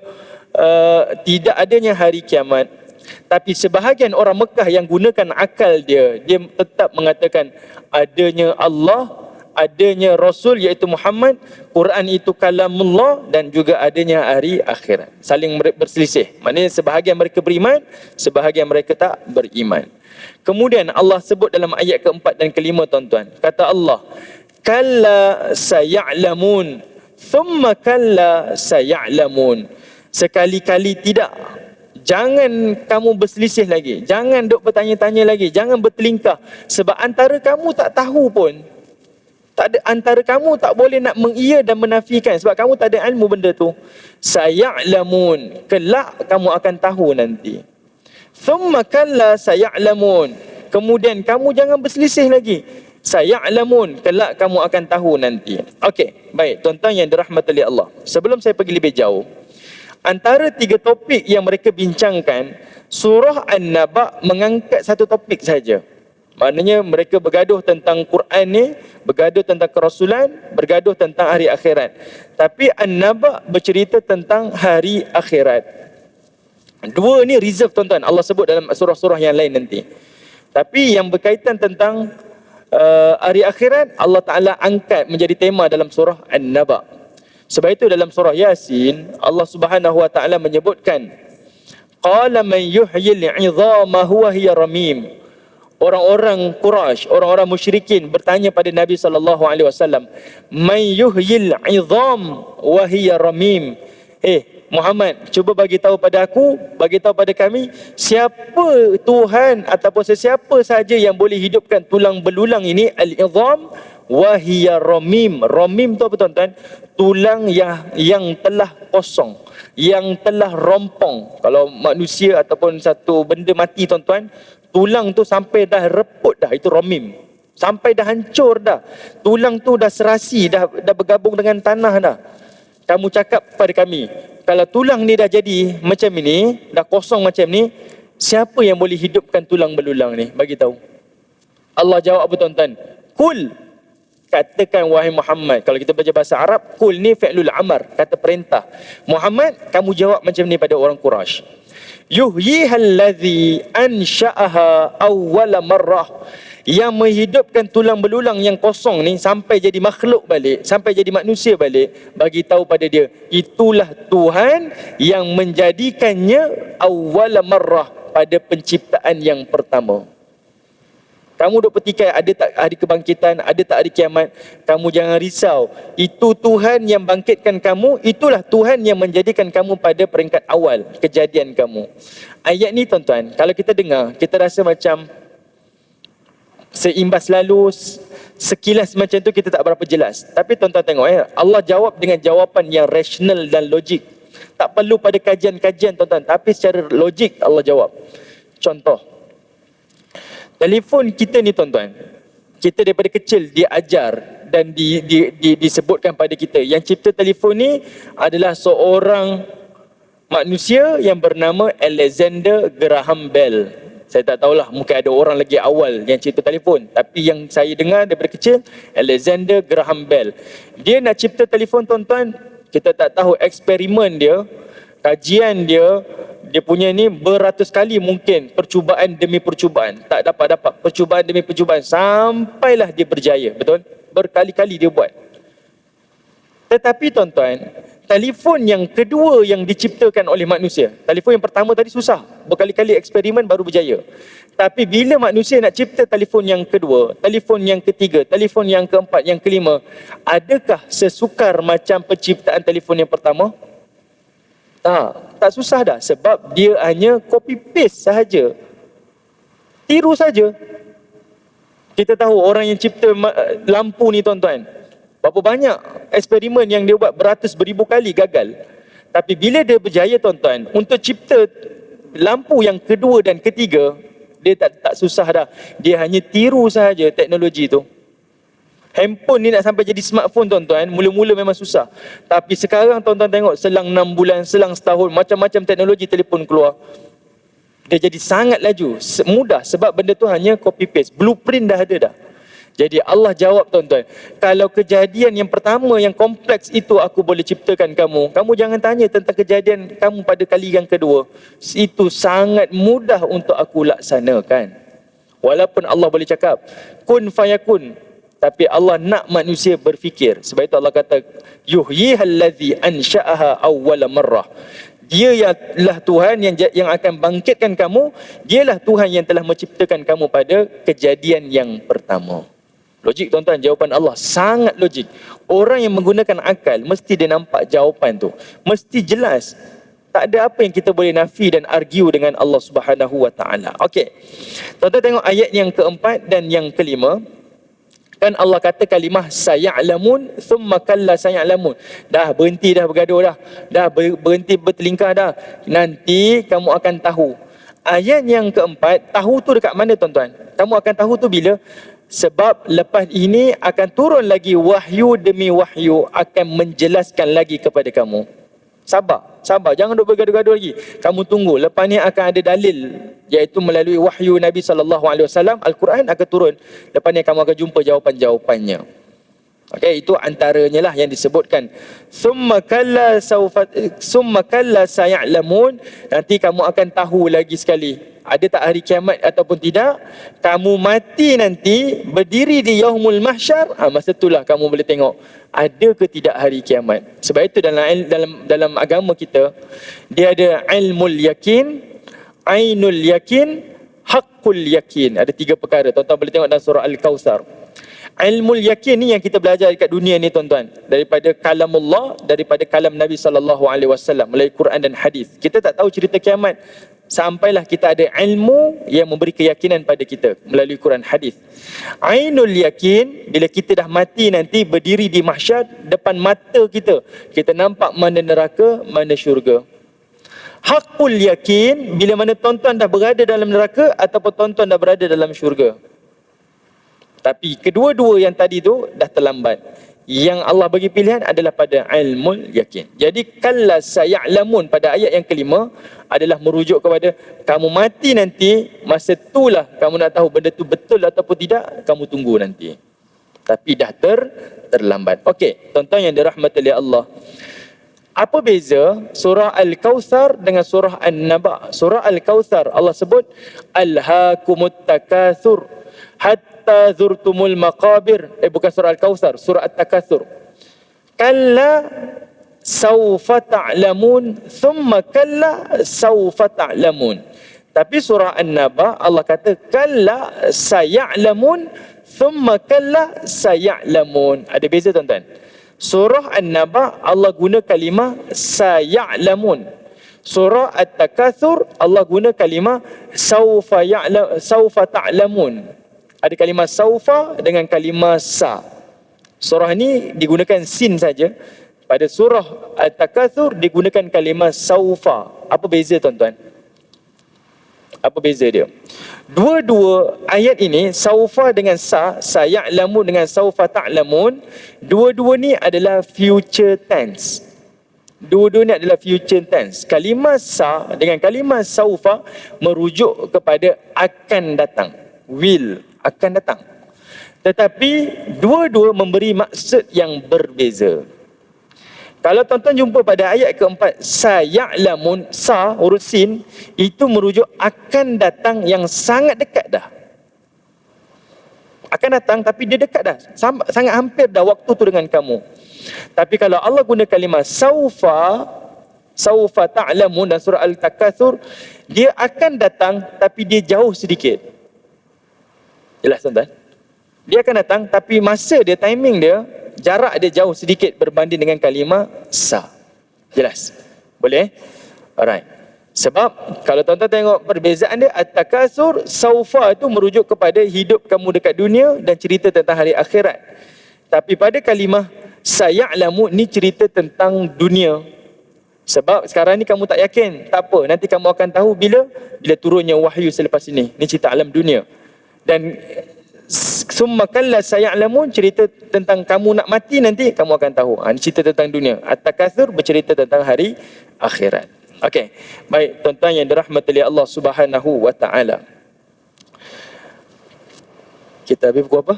tidak adanya hari kiamat. Tapi sebahagian orang Mekah yang gunakan akal dia tetap mengatakan adanya Allah, adanya Rasul iaitu Muhammad, Quran itu kalamullah, dan juga adanya hari akhirat. Saling berselisih. Maknanya sebahagian mereka beriman, sebahagian mereka tak beriman. Kemudian Allah sebut dalam ayat keempat dan kelima tuan-tuan. Kata Allah, kalla saya'lamun. thumma kalla saya'lamun. Sekali-kali tidak. Jangan kamu berselisih lagi. Jangan duk bertanya-tanya lagi. Jangan bertelingkah. Sebab antara kamu tak tahu pun. Tak ada, antara kamu tak boleh nak mengiya dan menafikan. Sebab kamu tak ada ilmu benda tu. Saya'lamun. Kelak kamu akan tahu nanti. Thumma kalla saya'lamun. Kemudian kamu jangan berselisih lagi. Saya'lamun. Kelak kamu akan tahu nanti. Okey, baik. Tuan-tuan yang dirahmati oleh Allah. Sebelum saya pergi lebih jauh. Antara 3 topik yang mereka bincangkan, surah An-Naba mengangkat satu topik saja. Maknanya mereka bergaduh tentang Quran ni, bergaduh tentang kerasulan, bergaduh tentang hari akhirat. Tapi An-Naba bercerita tentang hari akhirat. 2 ni reserve tuan-tuan, Allah sebut dalam surah-surah yang lain nanti. Tapi yang berkaitan tentang hari akhirat, Allah Ta'ala angkat menjadi tema dalam surah An-Naba. Sebab itu dalam surah Yasin, Allah Subhanahu wa Ta'ala menyebutkan, qala man yuhyil 'idhama huwa hiya ramim. Orang-orang Quraisy, orang-orang musyrikin bertanya pada Nabi SAW, man yuhyil 'idham wa hiya ramim. Muhammad, cuba bagi tahu pada aku, bagi tahu pada kami, siapa Tuhan ataupun sesiapa saja yang boleh hidupkan tulang belulang ini, al-idham wa hiya ramim. Ramim tu apa tuan-tuan? Tulang yang telah kosong, yang telah rompong. Kalau manusia ataupun satu benda mati tuan-tuan, tulang tu sampai dah reput dah, itu ramim. Sampai dah hancur dah. Tulang tu dah serasi, dah bergabung dengan tanah dah. Kamu cakap pada kami, kalau tulang ni dah jadi macam ini, dah kosong macam ni, siapa yang boleh hidupkan tulang belulang ni? Bagi tahu. Allah jawab apa tuan-tuan? Kul, katakan wahai Muhammad. Kalau kita baca bahasa Arab, kul ni fi'lul amar, kata perintah. Muhammad, kamu jawab macam ni pada orang Quraisy. Yuhyihallazi ansha'aha awwala marrah. Yang menghidupkan tulang belulang yang kosong ni sampai jadi makhluk balik, sampai jadi manusia balik, bagi tahu pada dia, itulah Tuhan yang menjadikannya awwala marrah, pada penciptaan yang pertama. Kamu duk petikai ada tak hari kebangkitan, ada tak hari kiamat, kamu jangan risau. Itu Tuhan yang bangkitkan kamu, itulah Tuhan yang menjadikan kamu pada peringkat awal kejadian kamu. Ayat ni tuan-tuan, kalau kita dengar, kita rasa macam seimbas lalu, sekilas macam tu kita tak berapa jelas. Tapi tuan-tuan tengok, Allah jawab dengan jawapan yang rasional dan logik. Tak perlu pada kajian-kajian tuan-tuan, tapi secara logik Allah jawab. Contoh, telefon kita ni tuan-tuan, kita daripada kecil diajar dan disebutkan pada kita, yang cipta telefon ni adalah seorang manusia yang bernama Alexander Graham Bell. Saya tak tahulah, mungkin ada orang lagi awal yang cipta telefon, tapi yang saya dengar daripada kecil, Alexander Graham Bell. Dia nak cipta telefon tuan-tuan, kita tak tahu eksperimen dia, kajian dia, dia punya ni beratus kali mungkin, percubaan demi percubaan, tak dapat-dapat, percubaan demi percubaan, sampailah dia berjaya, betul? Berkali-kali dia buat. Tetapi tuan-tuan, telefon yang kedua yang diciptakan oleh manusia, telefon yang pertama tadi susah, berkali-kali eksperimen baru berjaya. Tapi bila manusia nak cipta telefon yang kedua, telefon yang ketiga, telefon yang keempat, yang kelima, adakah sesukar macam penciptaan telefon yang pertama? Tak susah dah, sebab dia hanya copy paste sahaja, tiru saja. Kita tahu orang yang cipta lampu ni tuan-tuan, berapa banyak eksperimen yang dia buat, beratus beribu kali gagal. Tapi bila dia berjaya tuan-tuan, untuk cipta lampu yang kedua dan ketiga, dia tak susah dah. Dia hanya tiru sahaja teknologi tu. Handphone ni nak sampai jadi smartphone tuan-tuan, mula-mula memang susah. Tapi sekarang tuan-tuan tengok, selang 6 bulan, selang setahun, macam-macam teknologi telefon keluar. Dia jadi sangat laju, mudah, sebab benda tu hanya copy paste. Blueprint dah ada dah. Jadi Allah jawab tuan-tuan, kalau kejadian yang pertama yang kompleks itu aku boleh ciptakan kamu, kamu jangan tanya tentang kejadian kamu pada kali yang kedua. Itu sangat mudah untuk aku laksanakan. Walaupun Allah boleh cakap kun fayakun, tapi Allah nak manusia berfikir. Sebab itu Allah kata yuhyihallazi ansha'aha awwala marrah. Dia ialah Tuhan yang akan bangkitkan kamu. Dialah Tuhan yang telah menciptakan kamu pada kejadian yang pertama. Logik tuan-tuan, jawapan Allah sangat logik. Orang yang menggunakan akal, mesti dia nampak jawapan tu. Mesti jelas. Tak ada apa yang kita boleh nafi dan argue dengan Allah Subhanahu Wa Taala. Okey. Tuan-tuan tengok ayat yang keempat dan yang kelima. Kan Allah kata kalimah saya'lamun thumma kalla saya'lamun. Dah berhenti dah bergaduh dah. Dah berhenti bertelingkah dah. Nanti kamu akan tahu. Ayat yang keempat, tahu tu dekat mana tuan-tuan? Kamu akan tahu tu bila? Sebab lepas ini akan turun lagi wahyu demi wahyu akan menjelaskan lagi kepada kamu. Sabar. Jangan duk bergaduh-gaduh lagi. Kamu tunggu. Lepas ni akan ada dalil, iaitu melalui wahyu Nabi SAW, Al-Quran akan turun. Lepas ni kamu akan jumpa jawapan-jawapannya. Okey, itu antaranya lah yang disebutkan. Summa kalla saya'lamun. Nanti kamu akan tahu lagi sekali. Ada tak hari kiamat ataupun tidak? Kamu mati nanti, berdiri di yaumul mahsyar, masa itulah kamu boleh tengok ada ke tidak hari kiamat. Sebab itu dalam agama kita, dia ada ilmul yakin, ainul yakin, haqqul yakin. Ada 3 perkara. Tuan-tuan boleh tengok dalam surah Al-Kawthar. Ilmul yakin ni yang kita belajar dekat dunia ni tuan-tuan, daripada kalamullah, daripada kalam Nabi SAW melalui Quran dan hadis. Kita tak tahu cerita kiamat sampailah kita ada ilmu yang memberi keyakinan pada kita melalui Quran hadis. Ainul yakin, bila kita dah mati nanti berdiri di mahsyar, depan mata kita nampak mana neraka, mana syurga. Haqqul yakin, bila mana tuan-tuan dah berada dalam neraka ataupun tuan-tuan dah berada dalam syurga. Tapi kedua-dua yang tadi tu dah terlambat. Yang Allah bagi pilihan adalah pada ilmul yakin. Jadi kalla saya'lamun pada ayat yang kelima adalah merujuk kepada kamu mati nanti, masa itulah kamu nak tahu benda tu betul ataupun tidak, kamu tunggu nanti. Tapi dah terlambat. Okey, tuan-tuan yang dirahmati oleh Allah. Apa beza surah Al-Kawthar dengan surah An-Naba? Surah Al-Kawthar Allah sebut alhaakumut takatsur hatta zurtumul maqabir. Bukan surah Al-Kawthar, surah At-Takatsur. Kalla sawfa ta'lamun thumma kalla sawfa ta'lamun. Tapi surah An-Naba Allah kata kalla saya'lamun thumma kalla saya'lamun. Ada beza tuan-tuan. Surah An-Naba Allah guna kalimah saya'lamun. Surah At-Takatsur Allah guna kalimah sawfa ta'lamun. Ada kalimah saufa dengan kalimah sa. Surah ni digunakan sin saja. Pada surah At-Takatsur digunakan kalimah saufa. Apa beza tuan-tuan? Apa beza dia? Dua-dua ayat ini, saufa dengan sa, saya'lamun dengan saufa ta'lamun, dua-dua ni adalah future tense. Dua-dua ni adalah future tense. Kalimah sa dengan kalimah saufa merujuk kepada akan datang. Will, akan datang. Tetapi dua-dua memberi maksud yang berbeza. Kalau tuan-tuan jumpa pada ayat keempat, saya'lamun, sa, huruf sin, itu merujuk akan datang yang sangat dekat dah. Akan datang tapi dia dekat dah. Sangat hampir dah waktu tu dengan kamu. Tapi kalau Allah guna kalimah saufa ta'lamun dan surah Al-Takatsur, dia akan datang tapi dia jauh sedikit. Jelas tuan-tuan? Dia akan datang tapi masa dia, timing dia, jarak dia jauh sedikit berbanding dengan kalimah sa. Jelas? Boleh? Alright. Sebab kalau tuan-tuan tengok perbezaan dia, At-Takatsur, saufa itu merujuk kepada hidup kamu dekat dunia dan cerita tentang hari akhirat. Tapi pada kalimah saya'lamu ni cerita tentang dunia. Sebab sekarang ni kamu tak yakin, tak apa, nanti kamu akan tahu bila turunnya wahyu selepas ini. Ni cerita alam dunia. Dan summa kalla saya'lamun, cerita tentang kamu nak mati nanti kamu akan tahu. Ini cerita tentang dunia. At-Takatsur bercerita tentang hari akhirat. Okey. Baik, tuan-tuan yang dirahmati oleh Allah Subhanahu wa taala. Kita habis pukul apa?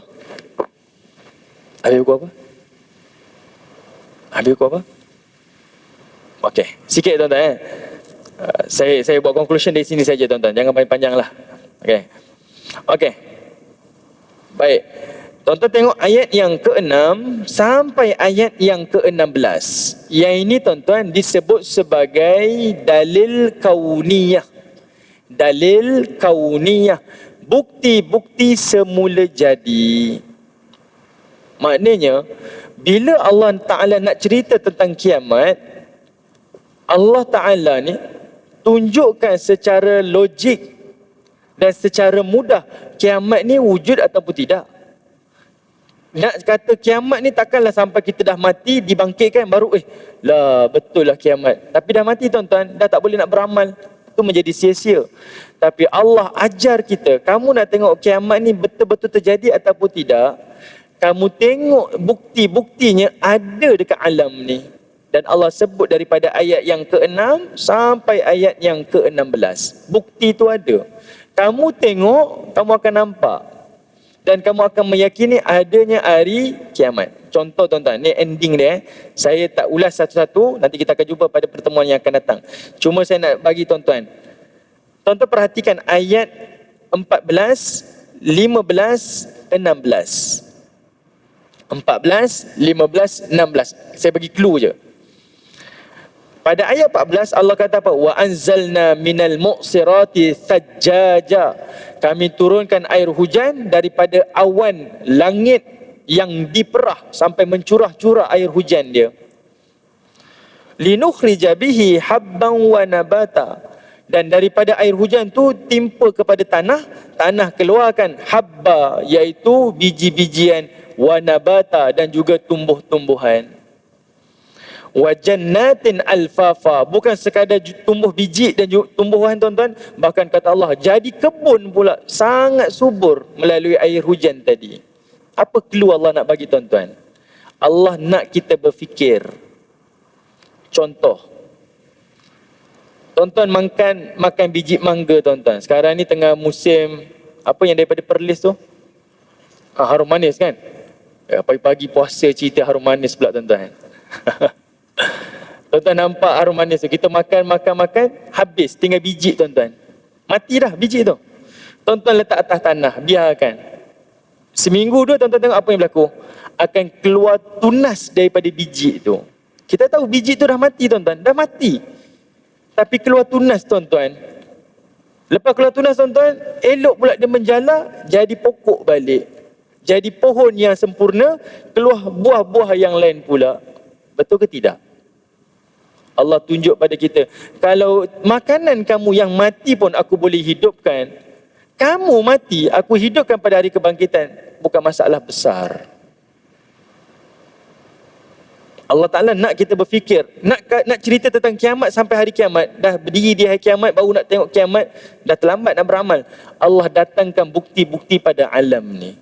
Habis pukul apa? Habis pukul apa? Okey, sikit tuan-tuan. Saya buat conclusion dari sini saja tuan-tuan. Jangan panjang-panjang lah. Okey. Okey. Baik. Tuan-tuan tengok ayat yang ke-6 sampai ayat yang ke-16. Yang ini tuan-tuan disebut sebagai dalil kauniyah. Dalil kauniyah. Bukti-bukti semula jadi. Maknanya, bila Allah Ta'ala nak cerita tentang kiamat, Allah Ta'ala ni tunjukkan secara logik dan secara mudah kiamat ni wujud ataupun tidak. Nak kata kiamat ni takkanlah sampai kita dah mati, dibangkitkan baru lah betul lah kiamat. Tapi dah mati tuan-tuan, dah tak boleh nak beramal. Itu menjadi sia-sia. Tapi Allah ajar kita, kamu nak tengok kiamat ni betul-betul terjadi ataupun tidak, kamu tengok bukti-buktinya ada dekat alam ni. Dan Allah sebut daripada ayat yang ke-6 sampai ayat yang ke-16. Bukti itu ada. Kamu tengok, kamu akan nampak. Dan kamu akan meyakini adanya hari kiamat. Contoh tuan-tuan, ni ending dia. Saya tak ulas satu-satu, nanti kita akan jumpa pada pertemuan yang akan datang. Cuma saya nak bagi tuan-tuan. Tuan-tuan perhatikan ayat 14, 15, 16. 14, 15, 16. Saya bagi clue je. Pada ayat 14 Allah kata apa? Wa anzalna minal mu'sirati thajjaja. Kami turunkan air hujan daripada awan langit yang diperah sampai mencurah-curah air hujan dia. Linukhrija bihi habban wa nabata. Dan daripada air hujan tu timpa kepada tanah, tanah keluarkan habba iaitu biji-bijian, wa nabata dan juga tumbuh-tumbuhan. Wa jannatin alfafa, bukan sekadar tumbuh biji dan tumbuhan tuan-tuan, bahkan kata Allah jadi kebun pula sangat subur melalui air hujan tadi. Apa clue Allah nak bagi tuan-tuan? Allah nak kita berfikir. Contoh, tuan-tuan makan biji mangga tuan-tuan. Sekarang ni tengah musim apa yang daripada Perlis tu? Harum manis kan? Pagi-pagi puasa cerita harum manis pula tuan-tuan. Tuan-tuan nampak harum manis tu, kita makan, habis, tinggal biji tuan-tuan. Mati dah biji tu. Tuan-tuan letak atas tanah, biarkan. Seminggu dua tuan-tuan tengok apa yang berlaku. Akan keluar tunas daripada biji tu. Kita tahu biji tu dah mati tuan-tuan, dah mati. Tapi keluar tunas tuan-tuan. Lepas keluar tunas tuan-tuan, elok pula dia menjala, jadi pokok balik. Jadi pohon yang sempurna, keluar buah-buah yang lain pula. Betul ke tidak? Allah tunjuk pada kita, kalau makanan kamu yang mati pun aku boleh hidupkan, kamu mati, aku hidupkan pada hari kebangkitan, bukan masalah besar. Allah Ta'ala nak kita berfikir, nak cerita tentang kiamat sampai hari kiamat. Dah berdiri di hari kiamat, baru nak tengok kiamat, dah terlambat nak beramal. Allah datangkan bukti-bukti pada alam ni.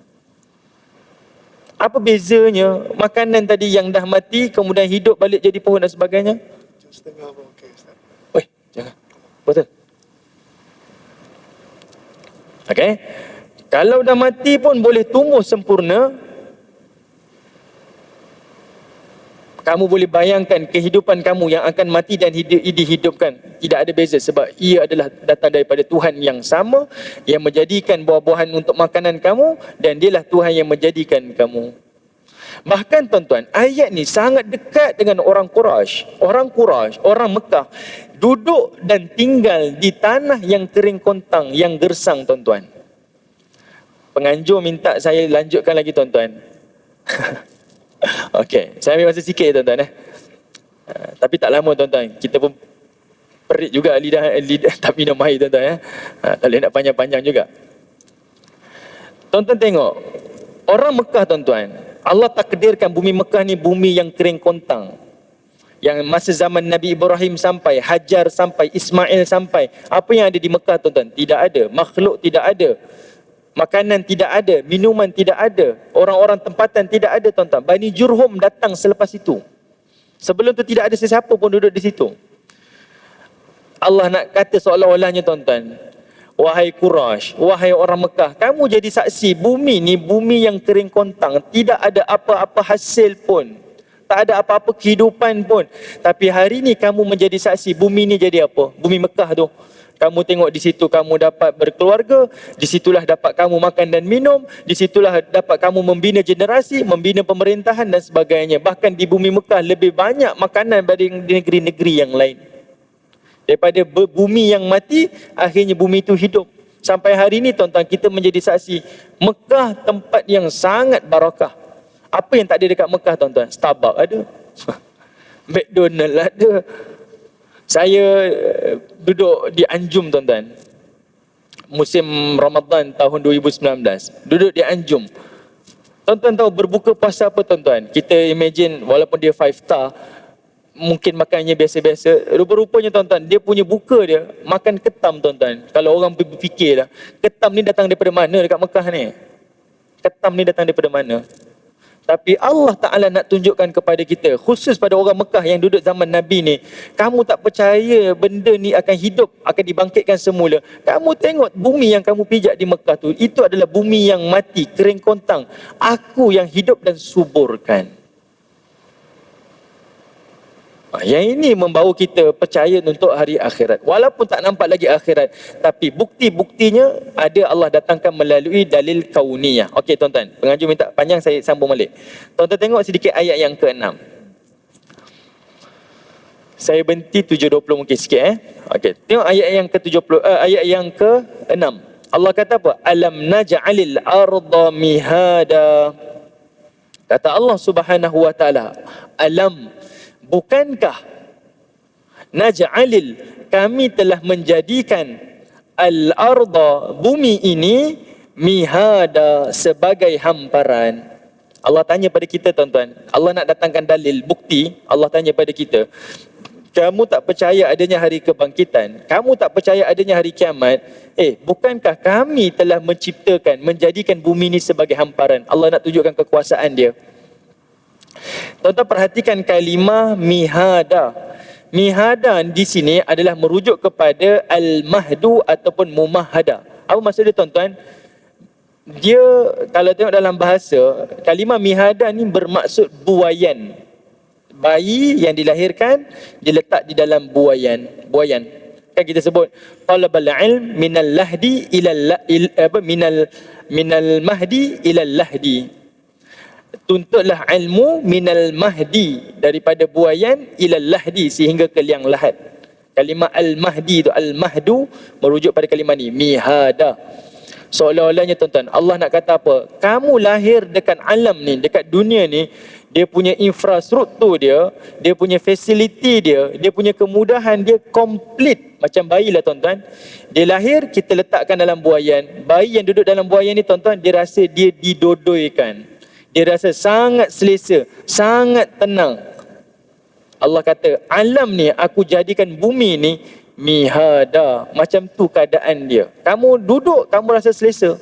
Apa bezanya makanan tadi yang dah mati kemudian hidup balik jadi pohon dan sebagainya? Setengah pun okey Ustaz. Oi, jangan. Betul. Okey. Kalau dah mati pun boleh tumbuh sempurna. Kamu boleh bayangkan kehidupan kamu yang akan mati dan dihidupkan. Tidak ada beza sebab ia adalah datang daripada Tuhan yang sama yang menjadikan buah-buahan untuk makanan kamu dan dialah Tuhan yang menjadikan kamu. Bahkan tuan-tuan, ayat ni sangat dekat dengan orang Quraisy. Orang Quraisy, orang Mekah duduk dan tinggal di tanah yang kering kontang, yang gersang tuan-tuan. Penganjur minta saya lanjutkan lagi tuan-tuan. Okey, saya ambil masa sikit tuan-tuan tapi tak lama tuan-tuan. Kita pun perit juga lidah tak minum air tuan-tuan tak boleh nak panjang-panjang juga. Tuan-tuan tengok, orang Mekah tuan-tuan, Allah takdirkan bumi Mekah ni bumi yang kering kontang. Yang masa zaman Nabi Ibrahim sampai, Hajar sampai, Ismail sampai, apa yang ada di Mekah tuan-tuan? Tidak ada, makhluk tidak ada. Makanan tidak ada, minuman tidak ada, orang-orang tempatan tidak ada tuan-tuan. Bani Jurhum datang selepas itu. Sebelum tu tidak ada sesiapa pun duduk di situ. Allah nak kata seolah-olahnya tuan-tuan, wahai Quraisy, wahai orang Mekah, kamu jadi saksi bumi ni bumi yang kering kontang, tidak ada apa-apa hasil pun, tak ada apa-apa kehidupan pun. Tapi hari ni kamu menjadi saksi bumi ni jadi apa? Bumi Mekah tu. Kamu tengok di situ kamu dapat berkeluarga, di situlah dapat kamu makan dan minum, di situlah dapat kamu membina generasi, membina pemerintahan dan sebagainya. Bahkan di bumi Mekah lebih banyak makanan daripada di negeri-negeri yang lain. Daripada bumi yang mati, akhirnya bumi itu hidup. Sampai hari ini tuan-tuan kita menjadi saksi, Mekah tempat yang sangat barakah. Apa yang tak ada dekat Mekah tuan-tuan? Starbucks ada. McDonald ada. Saya duduk di Anjum tuan-tuan. Musim Ramadan tahun 2019. Duduk di Anjum. Tuan-tuan tahu berbuka puasa apa tuan-tuan? Kita imagine walaupun dia 5 star, mungkin makannya biasa-biasa. Rupa-rupanya tuan-tuan, dia punya buka dia makan ketam tuan-tuan. Kalau orang berfikir lah, ketam ni datang daripada mana dekat Mekah ni? Ketam ni datang daripada mana? Tapi Allah Ta'ala nak tunjukkan kepada kita, khusus pada orang Mekah yang duduk zaman Nabi ni, kamu tak percaya benda ni akan hidup, akan dibangkitkan semula. Kamu tengok bumi yang kamu pijak di Mekah tu, itu adalah bumi yang mati, kering kontang. Aku yang hidup dan suburkan. Yang ini membawa kita percaya untuk hari akhirat. Walaupun tak nampak lagi akhirat, tapi bukti-buktinya ada Allah datangkan melalui dalil kauniyah. Okey tuan-tuan, pengajar minta panjang, saya sambung balik. Tuan-tuan tengok sedikit ayat yang ke-6. Saya berhenti 7.20 mungkin sikit Okey, tengok ayat yang ke-70, ayat yang ke-6. Allah kata apa? Alam naj'alil arda mihada. Kata Allah Subhanahu wa taala, alam, bukankah naj'alil, kami telah menjadikan al-arda, bumi ini, mihada, sebagai hamparan. Allah tanya pada kita tuan-tuan. Allah nak datangkan dalil, bukti. Allah tanya pada kita, kamu tak percaya adanya hari kebangkitan, kamu tak percaya adanya hari kiamat, bukankah kami telah menciptakan, menjadikan bumi ini sebagai hamparan? Allah nak tunjukkan kekuasaan dia. Tuan-tuan perhatikan kalimah mihada. Mihada di sini adalah merujuk kepada al-mahdu ataupun mumahada. Apa maksud dia tuan-tuan? Dia kalau tengok dalam bahasa, kalimah mihada ni bermaksud buayan. Bayi yang dilahirkan diletak di dalam buayan. Kan kita sebut talabal ilm minal lahdi minal mahdi ilal lahdi. Tuntutlah ilmu minal mahdi, daripada buayan ilal lahdi, sehingga ke liang lahat. Kalimah al-mahdi tu, al-mahdu, merujuk pada kalimah ni, mihada. Seolah-olahnya tuan-tuan, Allah nak kata apa? Kamu lahir dekat alam ni, dekat dunia ni, dia punya infrastruktur dia, dia punya fasiliti dia, dia punya kemudahan dia komplit. Macam bayi lah tuan-tuan. Dia lahir, kita letakkan dalam buayan. Bayi yang duduk dalam buayan ni tuan-tuan, dia rasa dia didodoikan. Dia rasa sangat selesa, sangat tenang. Allah kata, alam ni aku jadikan bumi ni mihada. Macam tu keadaan dia. Kamu duduk, kamu rasa selesa.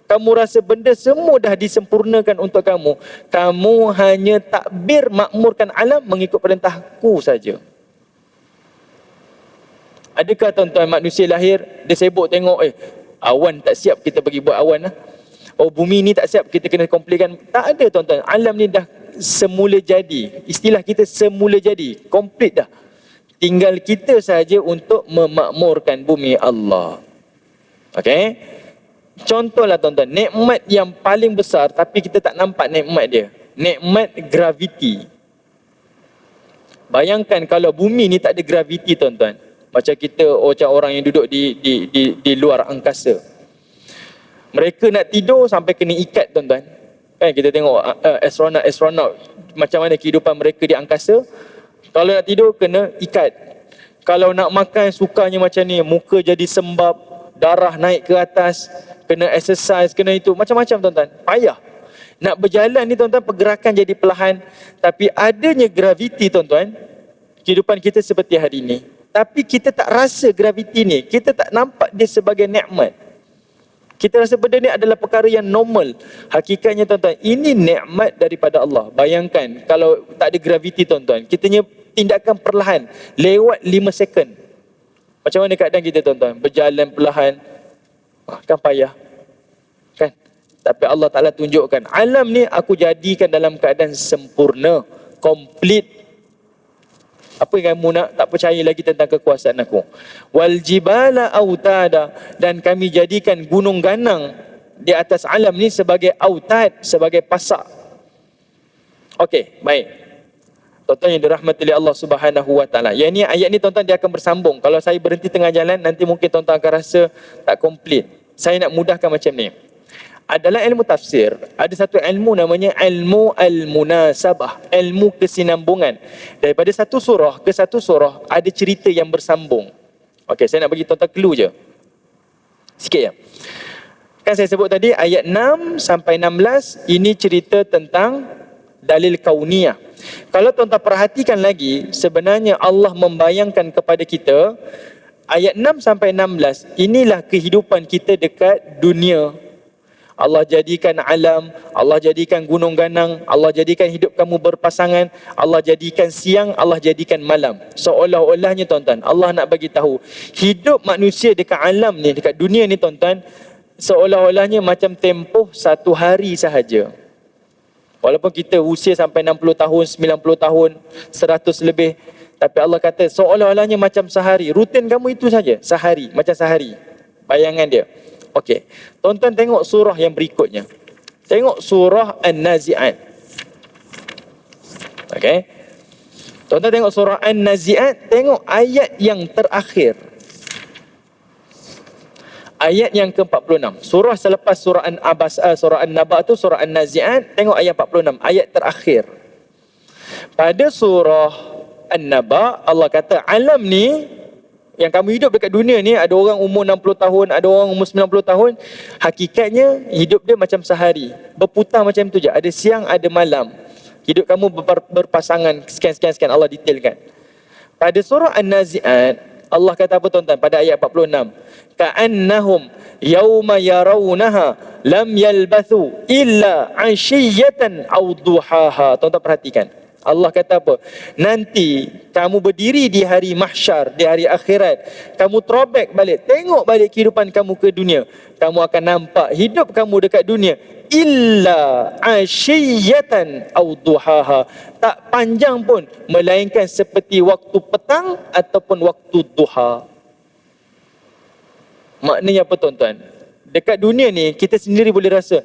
Kamu rasa benda semua dah disempurnakan untuk kamu. Kamu hanya takbir makmurkan alam mengikut perintahku saja. Adakah tuan-tuan manusia lahir, dia sibuk tengok, awan tak siap, kita pergi buat awan lah. Oh, bumi ni tak siap, kita kena komplainkan. Tak ada tuan-tuan. Alam ni dah semula jadi. Istilah kita semula jadi. Komplit dah. Tinggal kita saja untuk memakmurkan bumi Allah. Okey? Contohlah tuan-tuan, nikmat yang paling besar tapi kita tak nampak nikmat dia. Nikmat graviti. Bayangkan kalau bumi ni tak ada graviti tuan-tuan. Macam kita, macam orang yang duduk di luar angkasa. Mereka nak tidur sampai kena ikat tuan-tuan. Kan kita tengok astronot macam mana kehidupan mereka di angkasa. Kalau nak tidur kena ikat. Kalau nak makan sukanya macam ni, muka jadi sembab, darah naik ke atas, kena exercise, kena itu, macam-macam tuan-tuan. Payah. Nak berjalan ni tuan-tuan, pergerakan jadi perlahan. Tapi adanya graviti tuan-tuan, kehidupan kita seperti hari ini. Tapi kita tak rasa graviti ni, kita tak nampak dia sebagai nikmat. Kita rasa benda ni adalah perkara yang normal. Hakikatnya tuan-tuan, ini nikmat daripada Allah. Bayangkan kalau tak ada graviti tuan-tuan, kita punya tindakan perlahan lewat 5 second. Macam mana keadaan kita tuan-tuan? Berjalan perlahan, kan payah. Kan? Tapi Allah Ta'ala tunjukkan, alam ni aku jadikan dalam keadaan sempurna, komplit. Apa yang kamu nak tak percaya lagi tentang kekuasaan aku? Wal jibala autada, dan kami jadikan gunung ganang di atas alam ni sebagai autad, sebagai pasak. Okey, baik. Tuan-tuan yang dirahmati oleh Allah Subhanahu wa taala. Yang ni ayat ni tuan-tuan dia akan bersambung. Kalau saya berhenti tengah jalan nanti mungkin tuan-tuan akan rasa tak komplit. Saya nak mudahkan macam ni. adalah ilmu tafsir. Ada satu ilmu namanya ilmu al-munasabah, ilmu kesinambungan. Daripada satu surah ke satu surah ada cerita yang bersambung. Okey, saya nak bagi tuan-tuan clue je. Sikit ya. Kan saya sebut tadi ayat 6 sampai 16 ini cerita tentang dalil kauniyah. Kalau tuan-tuan perhatikan lagi, sebenarnya Allah membayangkan kepada kita ayat 6 sampai 16 inilah kehidupan kita dekat dunia. Allah jadikan alam, Allah jadikan gunung ganang, Allah jadikan hidup kamu berpasangan, Allah jadikan siang, Allah jadikan malam. Seolah-olahnya tuan-tuan, Allah nak bagi tahu hidup manusia dekat alam ni, dekat dunia ni tuan-tuan, seolah-olahnya macam tempoh satu hari sahaja. Walaupun kita usia sampai 60 tahun, 90 tahun, 100 lebih, tapi Allah kata seolah-olahnya macam sehari. Rutin kamu itu saja, sehari, macam sehari. Bayangan dia. Okey, tuan-tuan tengok surah yang berikutnya. Tengok surah An-Nazi'at. Okey. Tuan-tuan tengok surah An-Nazi'at, tengok ayat yang terakhir. Ayat yang ke-46. Surah selepas surah surah An-Naba tu surah An-Nazi'at, tengok ayat 46, ayat terakhir. Pada surah An-Naba Allah kata alam ni yang kamu hidup dekat dunia ni, ada orang umur 60 tahun, ada orang umur 90 tahun, hakikatnya hidup dia macam sehari, berputar macam tu je, ada siang, ada malam. Hidup kamu berpasangan, sekian Allah detailkan. Pada surah An-Nazi'at Allah kata apa tuan-tuan pada ayat 46? Ka'annahum yawma yarawnaha lam yalbathu illa 'ashiyatan aw duhaha. Tuan-tuan perhatikan. Allah kata apa? Nanti kamu berdiri di hari mahsyar, di hari akhirat, kamu throwback balik, tengok balik kehidupan kamu ke dunia, kamu akan nampak hidup kamu dekat dunia illa ashiyatan aw duhaha, tak panjang pun melainkan seperti waktu petang ataupun waktu duha. Maknanya apa tuan-tuan? Dekat dunia ni kita sendiri boleh rasa,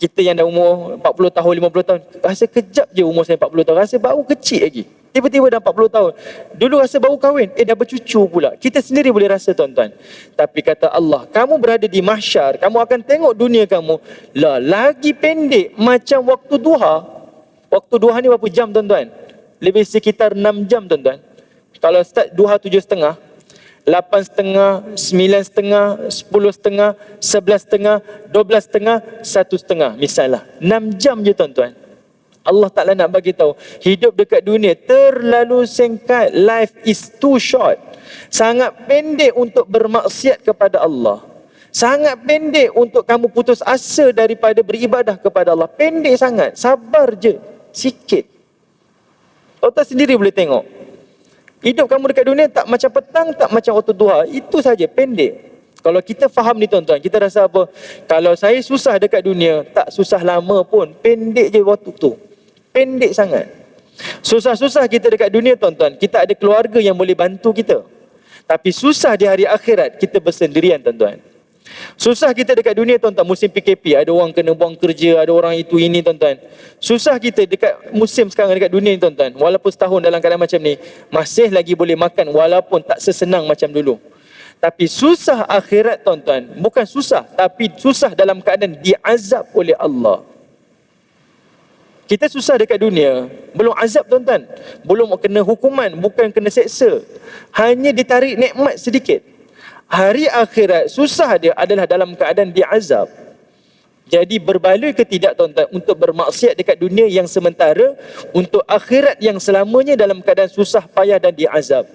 kita yang dah umur 40 tahun, 50 tahun, rasa kejap je umur saya 40 tahun, rasa baru kecil lagi. Tiba-tiba dah 40 tahun. Dulu rasa baru kahwin, dah bercucu pula. Kita sendiri boleh rasa tuan-tuan. Tapi kata Allah, kamu berada di mahsyar, kamu akan tengok dunia kamu, lagi pendek macam waktu duha. Waktu duha ni berapa jam tuan-tuan? Lebih sekitar 6 jam tuan-tuan. Kalau start duha 7.30, 8.30, 9.30, 10.30, 11.30, 12.30, 1.30 misalnya. 6 jam je tuan-tuan. Allah Ta'ala nak bagi tahu hidup dekat dunia terlalu singkat. Life is too short. Sangat pendek untuk bermaksiat kepada Allah. Sangat pendek untuk kamu putus asa daripada beribadah kepada Allah. Pendek sangat. Sabar je sikit. Tuan-tuan sendiri boleh tengok hidup kamu dekat dunia tak macam petang, tak macam waktu duha. Itu saja, pendek. Kalau kita faham ni tuan-tuan, kita rasa apa? Kalau saya susah dekat dunia, tak susah lama pun. Pendek je waktu tu. Pendek sangat. Susah-susah kita dekat dunia tuan-tuan, kita ada keluarga yang boleh bantu kita. Tapi susah di hari akhirat, kita bersendirian tuan-tuan. Susah kita dekat dunia tuan-tuan, musim PKP, ada orang kena buang kerja, ada orang itu ini tuan-tuan. Susah kita dekat musim sekarang dekat dunia ni tuan-tuan. Walaupun setahun dalam keadaan macam ni, masih lagi boleh makan walaupun tak sesenang macam dulu. Tapi susah akhirat tuan-tuan, bukan susah, tapi susah dalam keadaan diazab oleh Allah. Kita susah dekat dunia, belum azab tuan-tuan, belum kena hukuman, bukan kena seksa, hanya ditarik nikmat sedikit. Hari akhirat susah dia adalah dalam keadaan diazab. Jadi berbaloi ke tidak tuan-tuan untuk bermaksiat dekat dunia yang sementara, untuk akhirat yang selamanya dalam keadaan susah payah dan diazab.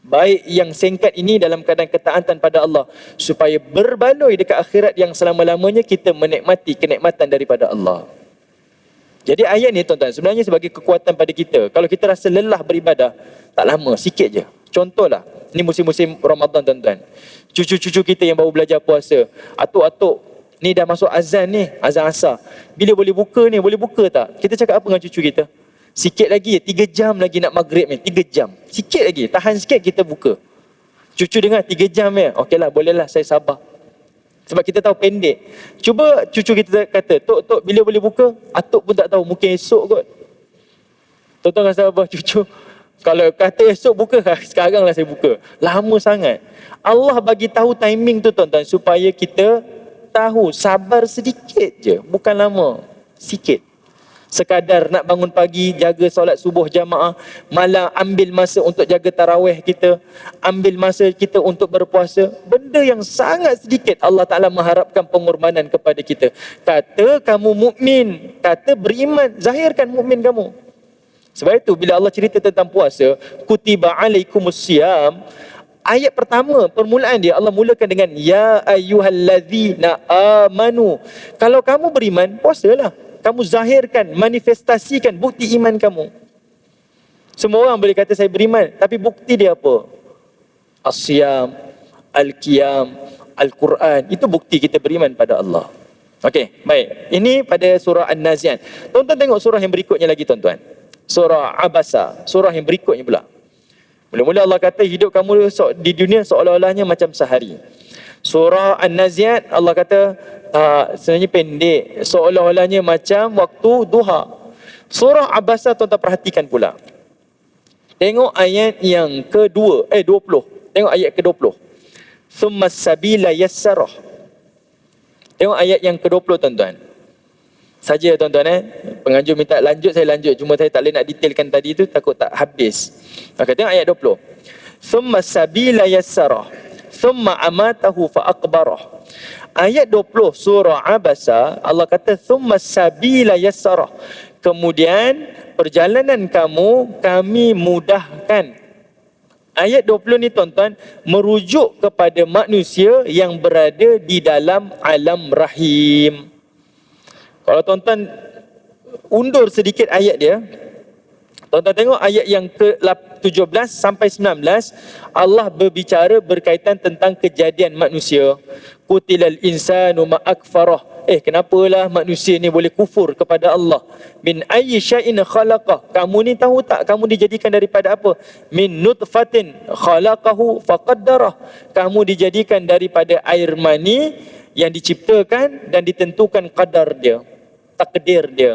Baik yang singkat ini dalam keadaan ketaatan pada Allah, supaya berbaloi dekat akhirat yang selama-lamanya kita menikmati kenikmatan daripada Allah. Jadi ayat ni tuan-tuan sebenarnya sebagai kekuatan pada kita. Kalau kita rasa lelah beribadah, tak lama, sikit je. Contohlah, ni musim-musim Ramadan tuan-tuan. Cucu-cucu kita yang baru belajar puasa, atuk-atuk, ni dah masuk azan ni, azan asar. Bila boleh buka ni, boleh buka tak? Kita cakap apa dengan cucu kita? Sikit lagi, 3 jam lagi nak maghrib ni, 3 jam. Sikit lagi, tahan sikit kita buka. Cucu dengar 3 jam ya, okeylah, bolehlah saya sabar. Sebab kita tahu pendek. Cuba cucu kita kata, Tok, bila boleh buka? Atuk pun tak tahu, mungkin esok kot. Tuan-tuan rasa apa cucu? Kalau kata esok buka, sekarang lah saya buka. Lama sangat. Allah bagi tahu timing tu tuan-tuan, supaya kita tahu, sabar sedikit je, bukan lama, sikit. Sekadar nak bangun pagi, jaga solat subuh jamaah, malam ambil masa untuk jaga tarawih kita, ambil masa kita untuk berpuasa. Benda yang sangat sedikit Allah Ta'ala mengharapkan pengorbanan kepada kita. Kata kamu mukmin, kata beriman, zahirkan mukmin kamu. Sebab itu bila Allah cerita tentang puasa, kutiba alaikumusiyam, ayat pertama, permulaan dia Allah mulakan dengan ya ayyuhallazina amanu. Kalau kamu beriman, puasalah. Kamu zahirkan, manifestasikan bukti iman kamu. Semua orang boleh kata saya beriman, tapi bukti dia apa? As-siyam, al-qiyam, al-Quran. Itu bukti kita beriman pada Allah. Okey, baik. Ini pada surah An-Nazi'at. Tuan-tuan tengok surah yang berikutnya lagi tuan-tuan. Surah Abasa, surah yang berikutnya pula. Mula-mula Allah kata hidup kamu di dunia seolah-olahnya macam sehari. Surah An-Nazi'at Allah kata sebenarnya pendek, seolah-olahnya macam waktu duha. Surah Abasa tuan-tuan perhatikan pula. Tengok ayat yang kedua, 20. Tengok ayat ke-20. Summa sabila yassarah. Tengok ayat yang ke-20 tuan-tuan. Saja tuan-tuan penganjur minta lanjut, saya lanjut. Cuma saya tak boleh nak detailkan tadi tu, takut tak habis. Maka tengok ayat 20. Summa sabila yassarah. Summa amatahu fa aqbarah. Ayat 20 surah Abasa Allah kata summa sabila yassarah. Kemudian perjalanan kamu kami mudahkan. Ayat 20 ni tuan-tuan merujuk kepada manusia yang berada di dalam alam rahim. Kalau tuan-tuan undur sedikit ayat dia, tuan-tuan tengok ayat yang ke-17 sampai 19, Allah berbicara berkaitan tentang kejadian manusia. Qutilal insanu ma akfarah. Kenapalah manusia ni boleh kufur kepada Allah? Min ayyi syai'in khalaqah. Kamu ni tahu tak kamu dijadikan daripada apa? Min nutfatin khalaqahu faqaddarah. Kamu dijadikan daripada air mani yang diciptakan dan ditentukan qadar dia, takdir dia.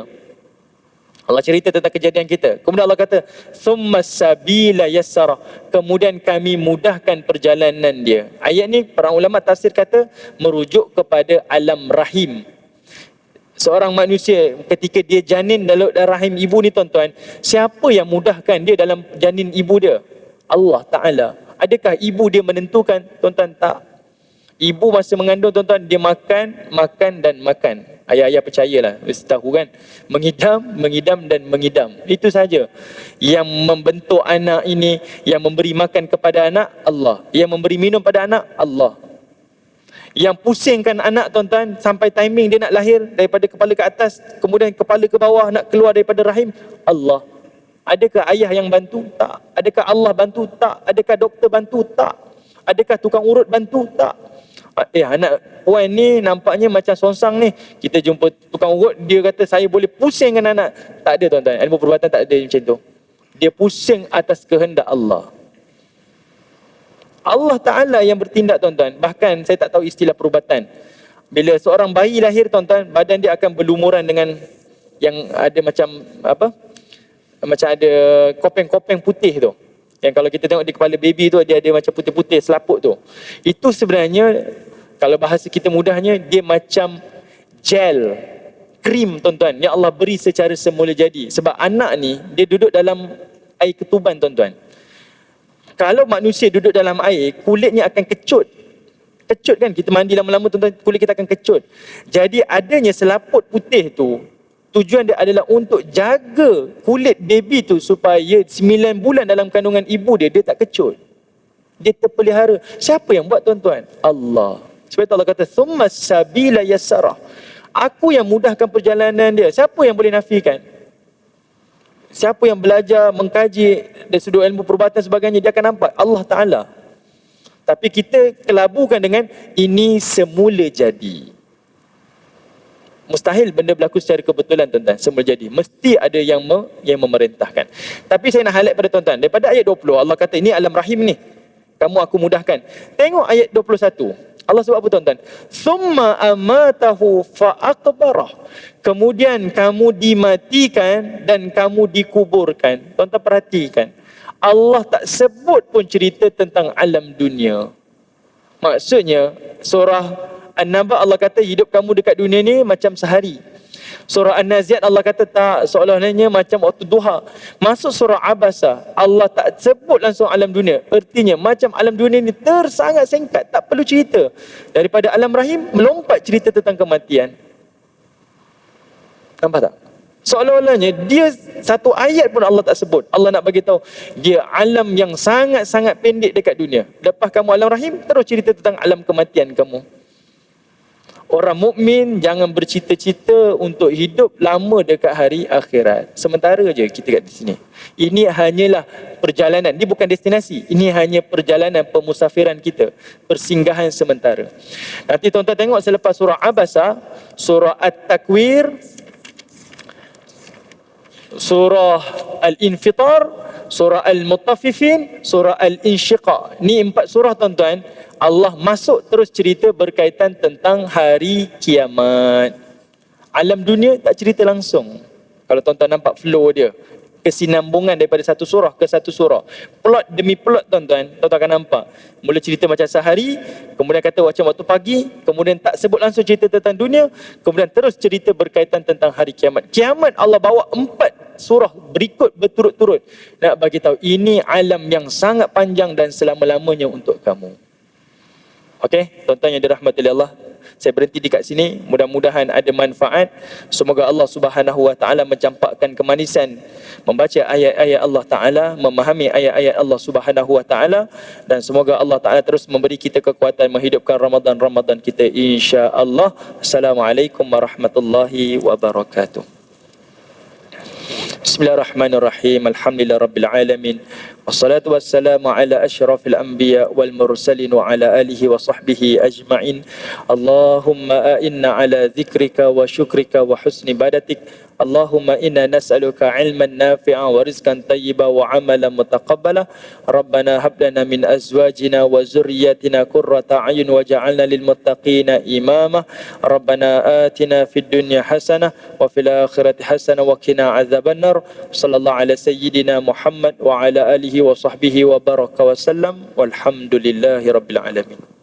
Allah cerita tentang kejadian kita. Kemudian Allah kata, "Tsumma sabila yassara." Kemudian kami mudahkan perjalanan dia. Ayat ni para ulama tafsir kata merujuk kepada alam rahim. Seorang manusia ketika dia janin dalam rahim ibu ni tuan-tuan, siapa yang mudahkan dia dalam janin ibu dia? Allah Ta'ala. Adakah ibu dia menentukan? Tuan-tuan, tak. Ibu masa mengandung tuan-tuan, dia makan dan makan. Ayah-ayah percayalah, mesti tahu kan. Mengidam dan mengidam. Itu saja. Yang membentuk anak ini, yang memberi makan kepada anak, Allah. Yang memberi minum pada anak, Allah. Yang pusingkan anak tuan-tuan sampai timing dia nak lahir, daripada kepala ke atas, kemudian kepala ke bawah nak keluar daripada rahim, Allah. Adakah ayah yang bantu? Tak. Adakah Allah bantu? Tak. Adakah doktor bantu? Tak. Adakah tukang urut bantu? Tak. Anak puan ni nampaknya macam songsang ni. Kita jumpa tukang urut, dia kata saya boleh pusingkan anak. Tak ada tuan-tuan, ilmu perubatan tak ada macam tu. Dia pusing atas kehendak Allah. Allah Ta'ala yang bertindak tuan-tuan. Bahkan saya tak tahu istilah perubatan. Bila seorang bayi lahir tuan-tuan, badan dia akan berlumuran dengan yang ada macam apa? Macam ada kopeng-kopeng putih tu. Yang kalau kita tengok di kepala baby tu, dia ada macam putih-putih selaput tu. Itu sebenarnya, kalau bahasa kita mudahnya, dia macam gel, krim tuan-tuan, yang Allah beri secara semula jadi. Sebab anak ni, dia duduk dalam air ketuban tuan-tuan. Kalau manusia duduk dalam air, kulitnya akan kecut. Kecut kan, kita mandi lama-lama tuan-tuan, kulit kita akan kecut. Jadi adanya selaput putih tu, tujuan dia adalah untuk jaga kulit baby tu supaya 9 bulan dalam kandungan ibu dia, dia tak kecut. Dia terpelihara. Siapa yang buat tuan-tuan? Allah. Sebab itu Allah kata, "Tsumma sabila yassarah." Aku yang mudahkan perjalanan dia. Siapa yang boleh nafikan? Siapa yang belajar, mengkaji dari sudut ilmu perubatan sebagainya, dia akan nampak Allah Ta'ala. Tapi kita kelabukan dengan ini semula jadi. Mustahil benda berlaku secara kebetulan tuan-tuan, semula jadi. Mesti ada yang memerintahkan. Tapi saya nak highlight pada tuan-tuan, daripada ayat 20 Allah kata ini alam rahim ni, kamu aku mudahkan. Tengok ayat 21. Allah sebut apa tuan-tuan? Summa amatahu fa aqbarah. Kemudian kamu dimatikan dan kamu dikuburkan. Tuan-tuan perhatikan, Allah tak sebut pun cerita tentang alam dunia. Maksudnya surah An-Naba Allah kata hidup kamu dekat dunia ni macam sehari. Surah An-Naziat Allah kata tak, seolah-olahnya macam waktu duha. Masuk surah Abasa, Allah tak sebut langsung alam dunia. Artinya macam alam dunia ni tersangat singkat, tak perlu cerita. Daripada alam rahim melompat cerita tentang kematian. Nampak tak? Seolah-olahnya dia satu ayat pun Allah tak sebut. Allah nak bagi tahu dia alam yang sangat-sangat pendek dekat dunia. Lepas kamu alam rahim, terus cerita tentang alam kematian kamu. Orang mukmin jangan bercita-cita untuk hidup lama dekat hari akhirat. Sementara je kita kat di sini. Ini hanyalah perjalanan, ini bukan destinasi. Ini hanya perjalanan pemusafiran kita, persinggahan sementara. Nanti tuan-tuan tengok selepas surah Abasa, surah At-Takwir, surah Al-Infitar, surah Al-Mutaffifin, surah Al-Insyiqaq. Ni 4 surah tuan-tuan, Allah masuk terus cerita berkaitan tentang hari kiamat. Alam dunia tak cerita langsung. Kalau tuan-tuan nampak flow dia, kesinambungan daripada satu surah ke satu surah. Plot demi plot tuan-tuan akan nampak. Mula cerita macam sehari, kemudian kata macam waktu pagi, kemudian tak sebut langsung cerita tentang dunia, kemudian terus cerita berkaitan tentang hari kiamat. Kiamat Allah bawa 4 surah berikut berturut-turut. Nak bagi tahu ini alam yang sangat panjang dan selama-lamanya untuk kamu. Okey, tuan-tuan yang dirahmati Allah, saya berhenti dekat sini. Mudah-mudahan ada manfaat. Semoga Allah Subhanahu Wa Taala mencampakkan kemanisan membaca ayat-ayat Allah Taala, memahami ayat-ayat Allah Subhanahu Wa Taala, dan semoga Allah Taala terus memberi kita kekuatan menghidupkan Ramadan kita insya-Allah. Assalamualaikum warahmatullahi wabarakatuh. Bismillahirrahmanirrahim. Alhamdulillahirabbil alamin. Wassalatu wassalamu ala asyrafil anbiya wal mursalin wa ala alihi wa sahbihi ajma'in. Allahumma a'inna ala dzikrika wa syukrika wa husni ibadatik. Allahumma inna nas'aluka ilman nafi'a wa rizqan tayyiba wa amalan mutaqabbala. Rabbana hab lana min azwajina wa zurriyyatina qurrata a'yun waj'alna lil muttaqina imama. Rabbana atina fid dunya hasanah wa fil akhirati hasanah wa qina adzabannar. Sallallahu ala sayyidina Muhammad wa ala alihi wa sahbihi wa baraka wa sallam. Walhamdulillahi rabbil alamin.